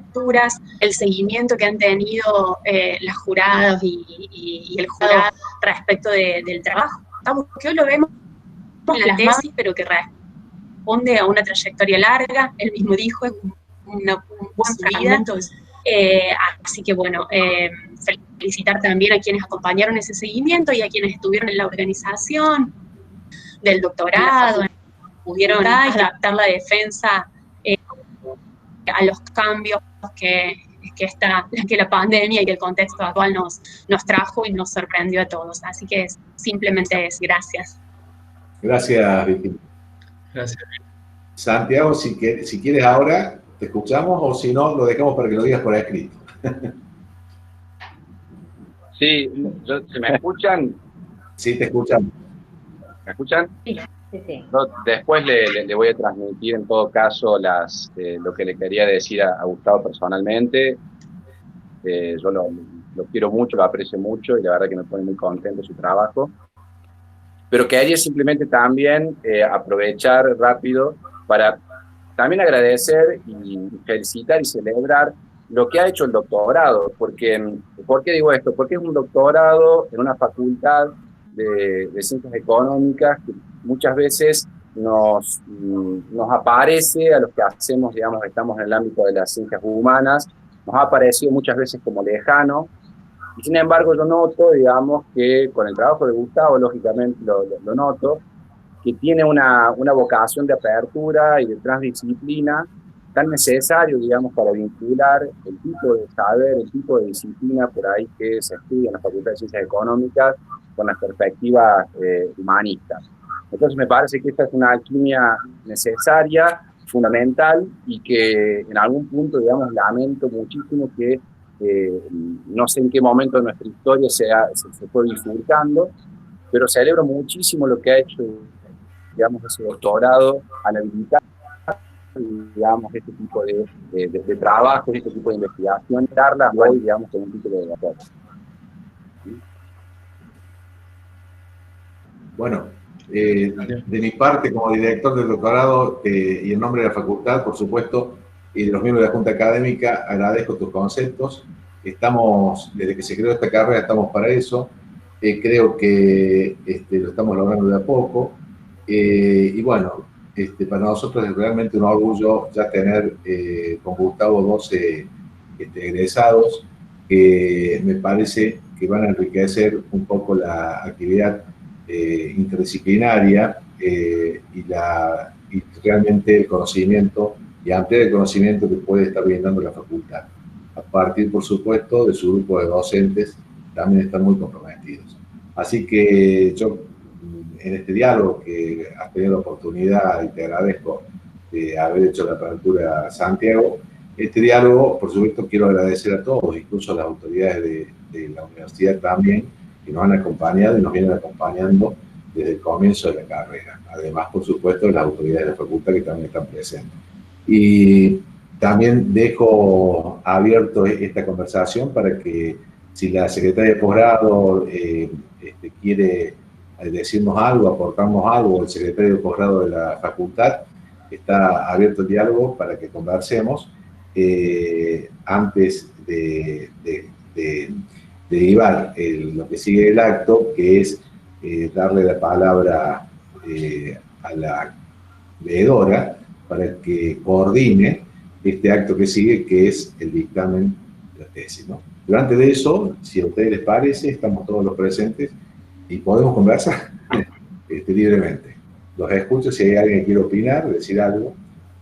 lecturas, el seguimiento que han tenido las juradas y el jurado respecto del trabajo, que hoy lo vemos en la tesis, pero que responde a una trayectoria larga. Él mismo dijo, es un buen fragmento. Así que bueno, felicitar también a quienes acompañaron ese seguimiento y a quienes estuvieron en la organización del doctorado, pudieron adaptar la defensa a los cambios que la pandemia y que el contexto actual nos trajo y nos sorprendió a todos. Así que simplemente es gracias. Gracias, Vicky. Gracias. Santiago, si quieres ahora, te escuchamos, o si no, lo dejamos para que lo digas por escrito. Sí, ¿se me escuchan? Sí, te escuchamos. ¿Me escuchan? Sí, sí. Yo después le voy a transmitir en todo caso lo que le quería decir a Gustavo personalmente. Yo lo quiero mucho, lo aprecio mucho y la verdad que me pone muy contento su trabajo. Pero quería simplemente también aprovechar rápido para también agradecer y felicitar y celebrar lo que ha hecho el doctorado. ¿Por qué digo esto? Porque es un doctorado en una facultad de ciencias económicas que muchas veces nos aparece a los que hacemos, digamos, estamos en el ámbito de las ciencias humanas, nos ha aparecido muchas veces como lejano. Y sin embargo, yo noto, digamos, que con el trabajo de Gustavo, lógicamente lo noto, que tiene una vocación de apertura y de transdisciplina tan necesario, digamos, para vincular el tipo de saber, el tipo de disciplina por ahí que se estudia en la Facultad de Ciencias Económicas con las perspectivas humanistas. Entonces me parece que esta es una alquimia necesaria, fundamental, y que en algún punto, digamos, lamento muchísimo que no sé en qué momento de nuestra historia se fue bifurcando, pero celebro muchísimo lo que ha hecho, digamos, ese doctorado al habilitar, digamos, este tipo de trabajo, este tipo de investigación, darlas hoy, digamos, con un título de doctor. Bueno, de mi parte, como director del doctorado y en nombre de la facultad, por supuesto, y de los miembros de la Junta Académica, agradezco tus conceptos. Desde que se creó esta carrera, estamos para eso. Creo que lo estamos logrando de a poco. Y bueno, para nosotros es realmente un orgullo ya tener con Gustavo 12 egresados, que me parece que van a enriquecer un poco la actividad interdisciplinaria y realmente el conocimiento y ampliar el conocimiento que puede estar brindando la facultad. A partir, por supuesto, de su grupo de docentes, también están muy comprometidos. Así que yo, en este diálogo que has tenido la oportunidad, y te agradezco de haber hecho la apertura, Santiago, este diálogo, por supuesto, quiero agradecer a todos, incluso a las autoridades de la universidad también, que nos han acompañado y nos vienen acompañando desde el comienzo de la carrera. Además, por supuesto, las autoridades de la facultad que también están presentes. Y también dejo abierto esta conversación para que, si la secretaria de posgrado quiere decirnos algo, aportarnos algo, el secretario de posgrado de la facultad, está abierto el diálogo para que conversemos antes de derivar lo que sigue el acto, que es darle la palabra a la veedora para que coordine este acto que sigue, que es el dictamen de la tesis, ¿no? Durante de eso, si a ustedes les parece, estamos todos los presentes y podemos conversar libremente. Los escucho, si hay alguien que quiere opinar, decir algo,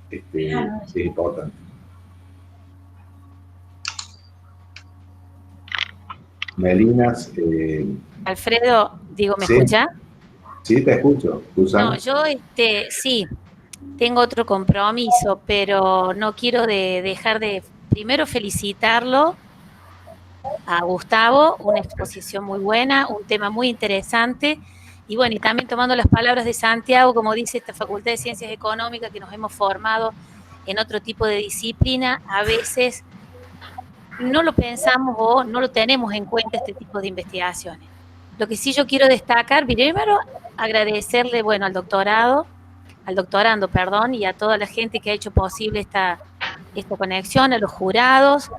es importante. Melinas. Alfredo, digo, ¿me ¿sí? escucha? Sí, te escucho. Susana. No, yo sí, tengo otro compromiso, pero no quiero dejar de primero felicitarlo a Gustavo, una exposición muy buena, un tema muy interesante, y bueno, y también tomando las palabras de Santiago, como dice esta Facultad de Ciencias Económicas, que nos hemos formado en otro tipo de disciplina, a veces no lo pensamos o no lo tenemos en cuenta este tipo de investigaciones. Lo que sí yo quiero destacar, primero, agradecerle, bueno, al doctorando, y a toda la gente que ha hecho posible esta conexión, a los jurados,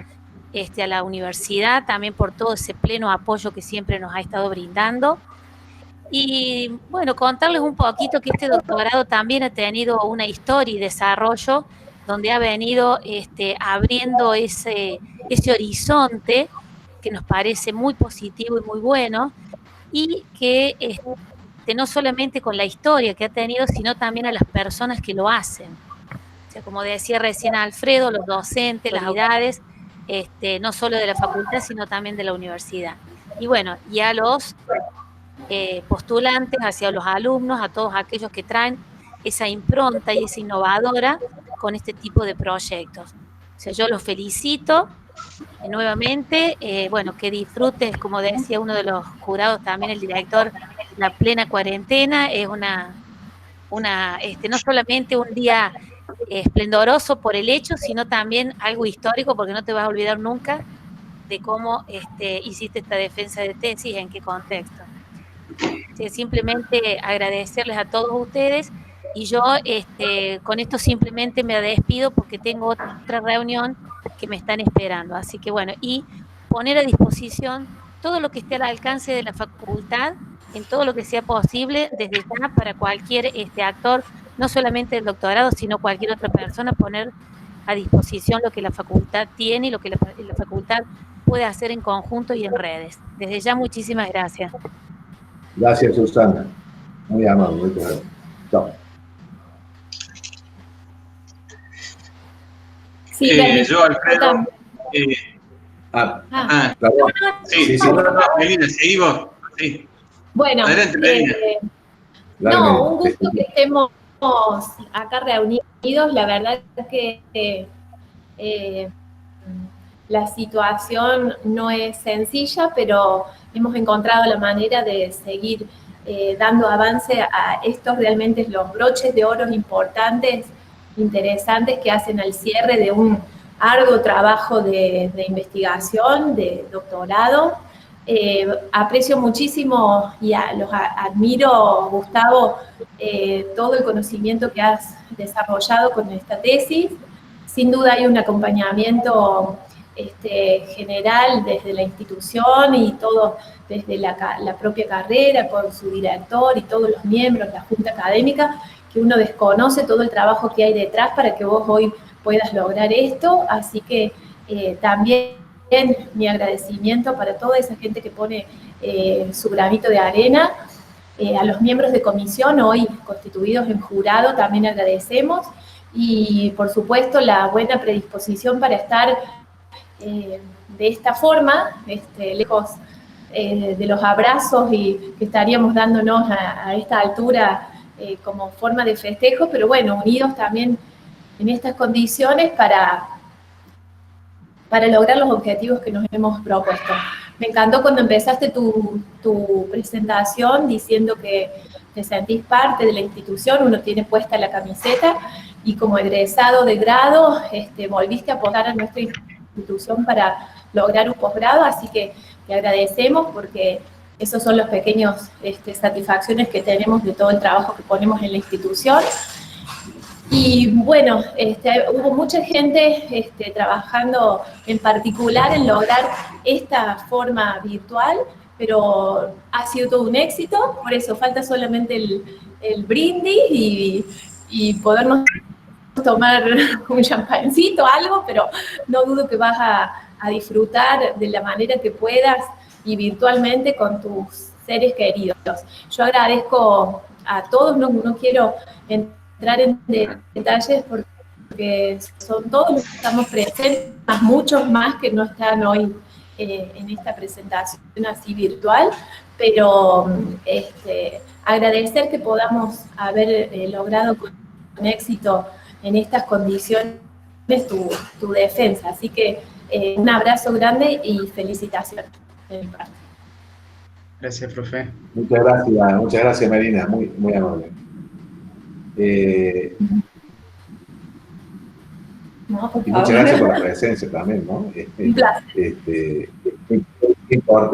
a la universidad, también por todo ese pleno apoyo que siempre nos ha estado brindando. Y bueno, contarles un poquito que este doctorado también ha tenido una historia y desarrollo donde ha venido abriendo ese horizonte que nos parece muy positivo y muy bueno, y que no solamente con la historia que ha tenido, sino también a las personas que lo hacen. O sea, como decía recién Alfredo, los docentes, las autoridades, no solo de la facultad, sino también de la universidad. Y bueno, y a los postulantes, hacia los alumnos, a todos aquellos que traen esa impronta y esa innovadora con este tipo de proyectos. O sea, yo los felicito nuevamente, bueno, que disfrutes, como decía uno de los jurados también, el director, la plena cuarentena es no solamente un día esplendoroso por el hecho, sino también algo histórico, porque no te vas a olvidar nunca de cómo hiciste esta defensa de tesis, en qué contexto. Simplemente agradecerles a todos ustedes, y yo con esto simplemente me despido porque tengo otra reunión que me están esperando. Así que bueno, y poner a disposición todo lo que esté al alcance de la facultad, en todo lo que sea posible, desde ya para cualquier actor, no solamente del doctorado, sino cualquier otra persona, poner a disposición lo que la facultad tiene y lo que la facultad puede hacer en conjunto y en redes. Desde ya, muchísimas gracias. Gracias, Susana. Muy amable, muy claro. Chao. Sí, yo, Alfredo. Claro. Sí, Melina, seguimos. Sí. Bueno, adelante, Melina. No, un gusto que estemos acá reunidos. La verdad es que la situación no es sencilla, pero hemos encontrado la manera de seguir dando avance a estos realmente los broches de oro importantes, interesantes, que hacen al cierre de un arduo trabajo de investigación, de doctorado. Aprecio muchísimo y los admiro, Gustavo, todo el conocimiento que has desarrollado con esta tesis. Sin duda hay un acompañamiento general desde la institución y todo desde la propia carrera, con su director y todos los miembros, la junta académica, que uno desconoce todo el trabajo que hay detrás para que vos hoy puedas lograr esto. Así que también mi agradecimiento para toda esa gente que pone su granito de arena. A los miembros de comisión hoy constituidos en jurado también agradecemos, y por supuesto la buena predisposición para estar de esta forma, lejos de los abrazos y que estaríamos dándonos a esta altura como forma de festejo, pero bueno, unidos también en estas condiciones para lograr los objetivos que nos hemos propuesto. Me encantó cuando empezaste tu presentación diciendo que te sentís parte de la institución, uno tiene puesta la camiseta, y como egresado de grado volviste a aportar a nuestra institución para lograr un posgrado, así que te agradecemos porque esos son los pequeños satisfacciones que tenemos de todo el trabajo que ponemos en la institución. Y bueno, hubo mucha gente trabajando en particular en lograr esta forma virtual, pero ha sido todo un éxito, por eso falta solamente el brindis y podernos tomar un champancito, algo, pero no dudo que vas a disfrutar de la manera que puedas y virtualmente con tus seres queridos. Yo agradezco a todos, no quiero entrar en detalles porque son todos los que estamos presentes, muchos más que no están hoy en esta presentación así virtual, pero agradecer que podamos haber logrado con éxito en estas condiciones tu defensa. Así que un abrazo grande y felicitaciones de mi parte. Gracias, profe. Muchas gracias, Marina, muy, muy amable. Y muchas gracias por la presencia también, ¿no? Un placer.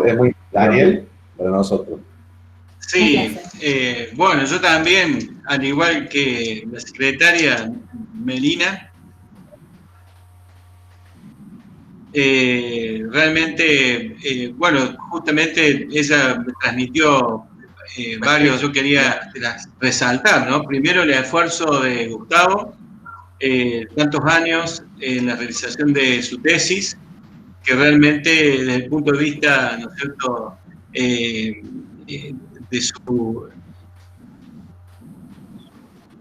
Es muy Daniel para nosotros. Sí, bueno, yo también, al igual que la secretaria Melina, realmente, bueno, justamente ella me transmitió varios, yo quería resaltar, ¿no? Primero el esfuerzo de Gustavo, tantos años en la realización de su tesis, que realmente desde el punto de vista, ¿no es cierto?, de su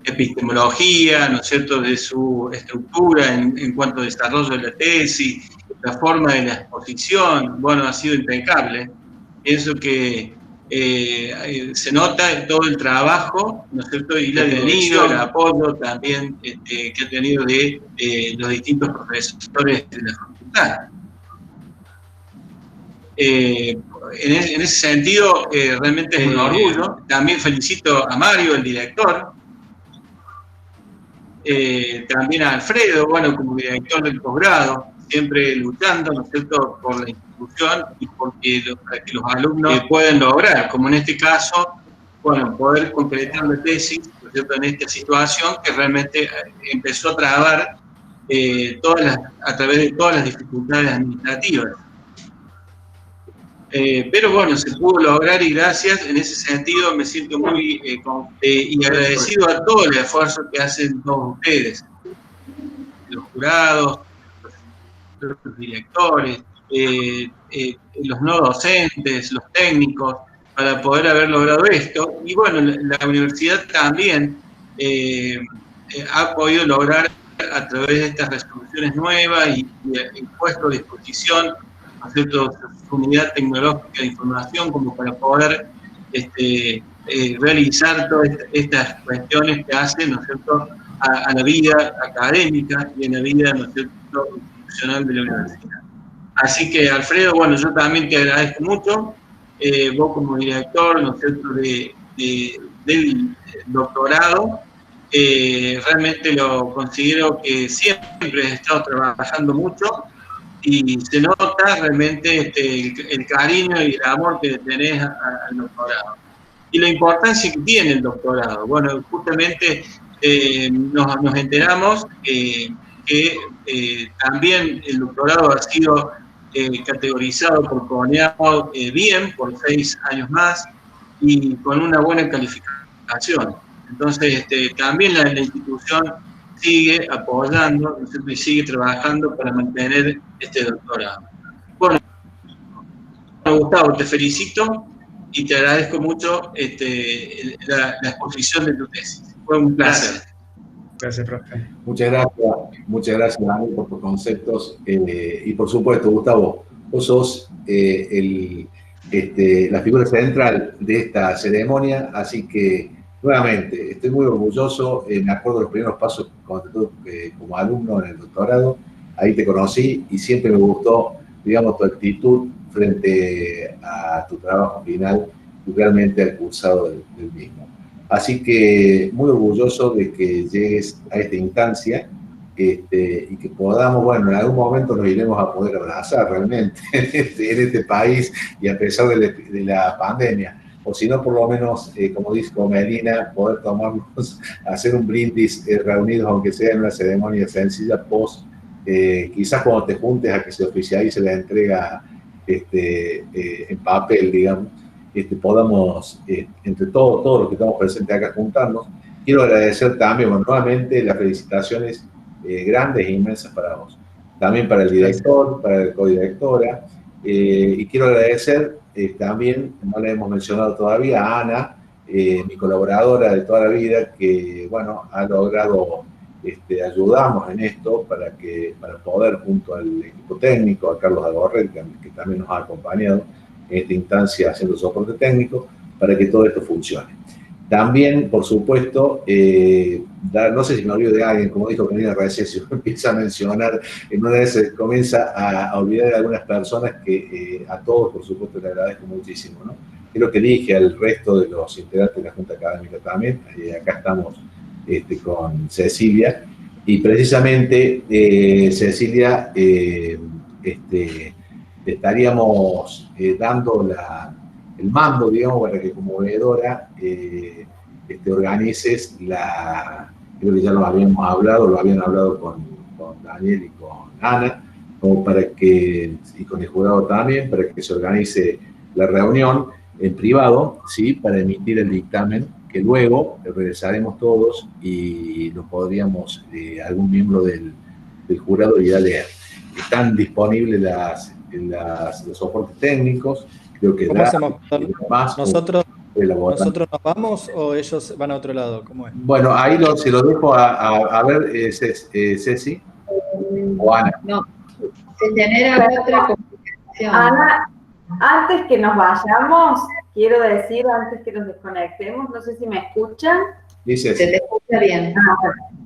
epistemología, ¿no es cierto?, de su estructura en cuanto a desarrollo de la tesis, la forma de la exposición, bueno, ha sido impecable. Pienso que se nota todo el trabajo, ¿no es cierto? Y la dedicación, el apoyo también que ha tenido de los distintos profesores de la facultad. En ese sentido, realmente es un orgullo. También felicito a Mario, el director, también a Alfredo, bueno, como director del posgrado, siempre luchando, ¿no es cierto?, por la institución y para que los alumnos puedan lograr, como en este caso, bueno, poder completar la tesis, ¿no es cierto?, en esta situación que realmente empezó a trabar a través de todas las dificultades administrativas. Pero bueno, se pudo lograr y gracias. En ese sentido me siento muy y agradecido a todo el esfuerzo que hacen todos ustedes, los jurados, los directores, los no docentes, los técnicos, para poder haber logrado esto. Y bueno, la universidad también ha podido lograr a través de estas resoluciones nuevas y puesto a disposición, ¿no es cierto?, su unidad tecnológica de información como para poder realizar todas estas cuestiones que hacen, ¿no es cierto?, a la vida académica y en la vida, ¿no es cierto?, institucional de la universidad. Así que, Alfredo, bueno, yo también te agradezco mucho, vos como director, ¿no es cierto?, del doctorado, realmente lo considero que siempre he estado trabajando mucho y se nota realmente el cariño y el amor que tenés al doctorado. Y la importancia que tiene el doctorado. Bueno, justamente nos enteramos que también el doctorado ha sido categorizado por CONEAU bien, por 6 años más, y con una buena calificación. Entonces, también la institución sigue apoyando, ¿no es cierto?, y sigue trabajando para mantener este doctorado. Bueno, Gustavo, te felicito y te agradezco mucho la exposición de tu tesis. Fue un placer. Gracias, profe. Muchas gracias, Dani, por tus conceptos. Y por supuesto, Gustavo, vos sos la figura central de esta ceremonia, así que nuevamente, estoy muy orgulloso. Me acuerdo de los primeros pasos cuando estuve como alumno en el doctorado. Ahí te conocí y siempre me gustó, digamos, tu actitud frente a tu trabajo final y realmente al cursado del mismo. Así que muy orgulloso de que llegues a esta instancia y que podamos, bueno, en algún momento nos iremos a poder abrazar realmente en este país y a pesar de la pandemia. O si no, por lo menos, como dice Melina, poder tomarnos, hacer un brindis reunidos, aunque sea en una ceremonia sencilla, quizás cuando te juntes a que se oficialice la entrega en papel, digamos, podamos, entre todos los que estamos presentes acá, juntarnos. Quiero agradecer también, bueno, nuevamente, las felicitaciones grandes e inmensas para vos. También para el director, para la codirectora, y quiero agradecer también, no le hemos mencionado todavía, a Ana, mi colaboradora de toda la vida, que, bueno, ha logrado ayudarnos en esto para poder, junto al equipo técnico, a Carlos Agorrel, que también nos ha acompañado en esta instancia haciendo soporte técnico, para que todo esto funcione. También, por supuesto, no sé si me olvido de alguien, como dijo Melina Recesio, empieza a mencionar, en una vez comienza a olvidar de algunas personas que a todos, por supuesto, le agradezco muchísimo, ¿no? Creo que dije al resto de los integrantes de la Junta Académica también, acá estamos con Cecilia, y precisamente Cecilia, estaríamos dando el mando, digamos, para que como veedora organices creo que ya lo habían hablado con Daniel y con Ana, como y con el jurado también, para que se organice la reunión en privado, ¿sí?, para emitir el dictamen, que luego regresaremos todos y lo podríamos, algún miembro del jurado ir a leer. Están disponibles los soportes técnicos. Creo que ¿Cómo hacemos? ¿Nosotros nos vamos o ellos van a otro lado? ¿Cómo es? Bueno, ahí se lo dejo a ver, Ceci o Ana. No, se genera otra comunicación. Ana, antes que nos vayamos, quiero decir antes que nos desconectemos, no sé si me escuchan. Dice Se te escucha bien.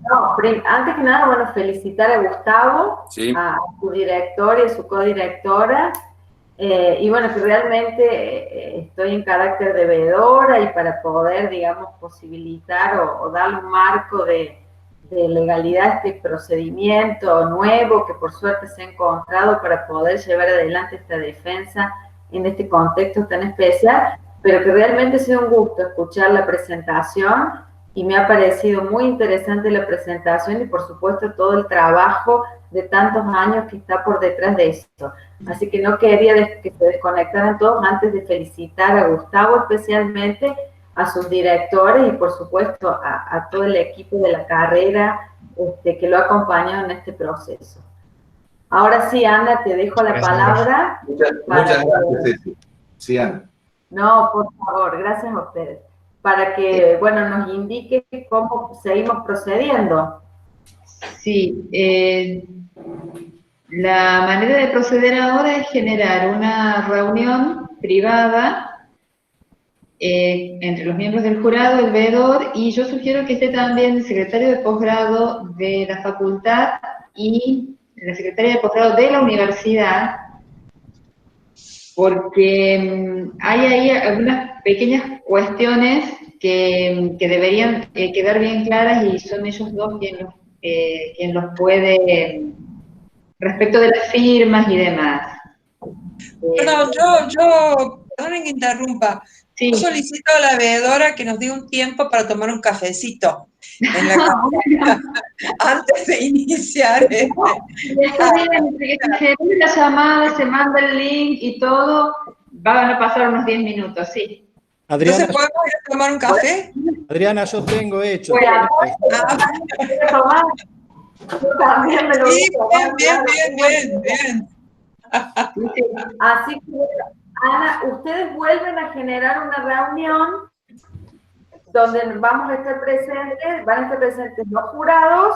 No, antes que nada, bueno, felicitar a Gustavo, Sí. a su director y a su codirectora. Y bueno, que realmente estoy en carácter de veedora y para poder, digamos, posibilitar o darle un marco de legalidad a este procedimiento nuevo que por suerte se ha encontrado para poder llevar adelante esta defensa en este contexto tan especial, pero que realmente ha sido un gusto escuchar la presentación y me ha parecido muy interesante la presentación y por supuesto todo el trabajo de tantos años que está por detrás de esto. Así que no quería que se desconectaran todos antes de felicitar a Gustavo especialmente, a sus directores y por supuesto a todo el equipo de la carrera que lo ha acompañado en este proceso. Ahora sí, Ana, te dejo la palabra. Muchas gracias, Ceci. Sí, Ana. No, por favor, gracias a ustedes. Para que, bueno, nos indique cómo seguimos procediendo. Sí, la manera de proceder ahora es generar una reunión privada entre los miembros del jurado, el veedor, y yo sugiero que esté también el secretario de posgrado de la facultad y la secretaria de posgrado de la universidad, porque hay ahí algunas pequeñas cuestiones que deberían quedar bien claras y son ellos dos quien los puede, respecto de las firmas y demás. Perdón, perdonen que interrumpa. Sí. Yo solicito a la veedora que nos dé un tiempo para tomar un cafecito en la cafetería antes de iniciar. La llamada, se manda el link y todo, van a pasar unos 10 minutos, sí. Adriana, Entonces, ¿podemos ir a tomar un café? Adriana, yo tengo hecho. Bueno, yo también me lo Sí, hice. bien. Así que, Ana, ustedes vuelven a generar una reunión donde vamos a estar presentes, van a estar presentes los jurados,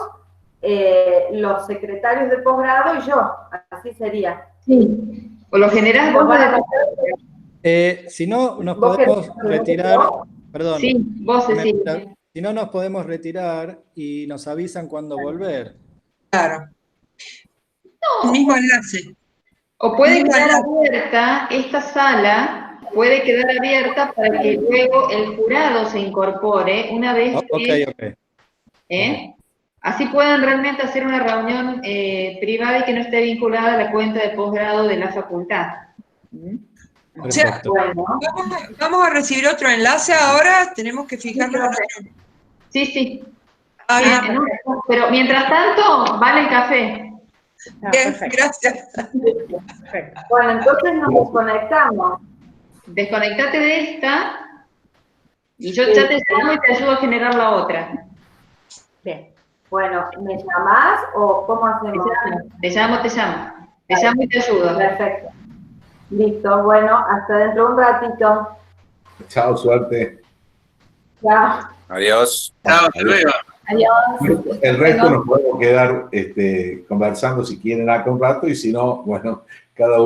los secretarios de posgrado y yo, así sería. Sí, por lo general vos van a... Si no, nos podemos retirar, perdón. Sí, vos sí. Si no, nos podemos retirar y nos avisan cuándo volver. Claro. No. Mismo enlace. O puede quedar abierta, esta sala puede quedar abierta para que luego el jurado se incorpore una vez que... Así puedan realmente hacer una reunión privada y que no esté vinculada a la cuenta de posgrado de la facultad. O sea, vamos a recibir otro enlace ahora, tenemos que fijarnos en otro. Sí. Bien, pero mientras tanto, vale el café. Bien, gracias. Bueno, entonces nos desconectamos. Desconectate de esta y yo ya te llamo y te ayudo a generar la otra. Bien. Bueno, ¿me llamás o cómo hacemos? Te llamo. Te llamo y te ayudo. Perfecto. Listo, bueno, hasta dentro de un ratito. Chao, suerte. Chao. Adiós. Chao, hasta luego. Adiós. El resto nos podemos quedar conversando si quieren acá un rato y si no, bueno, cada uno.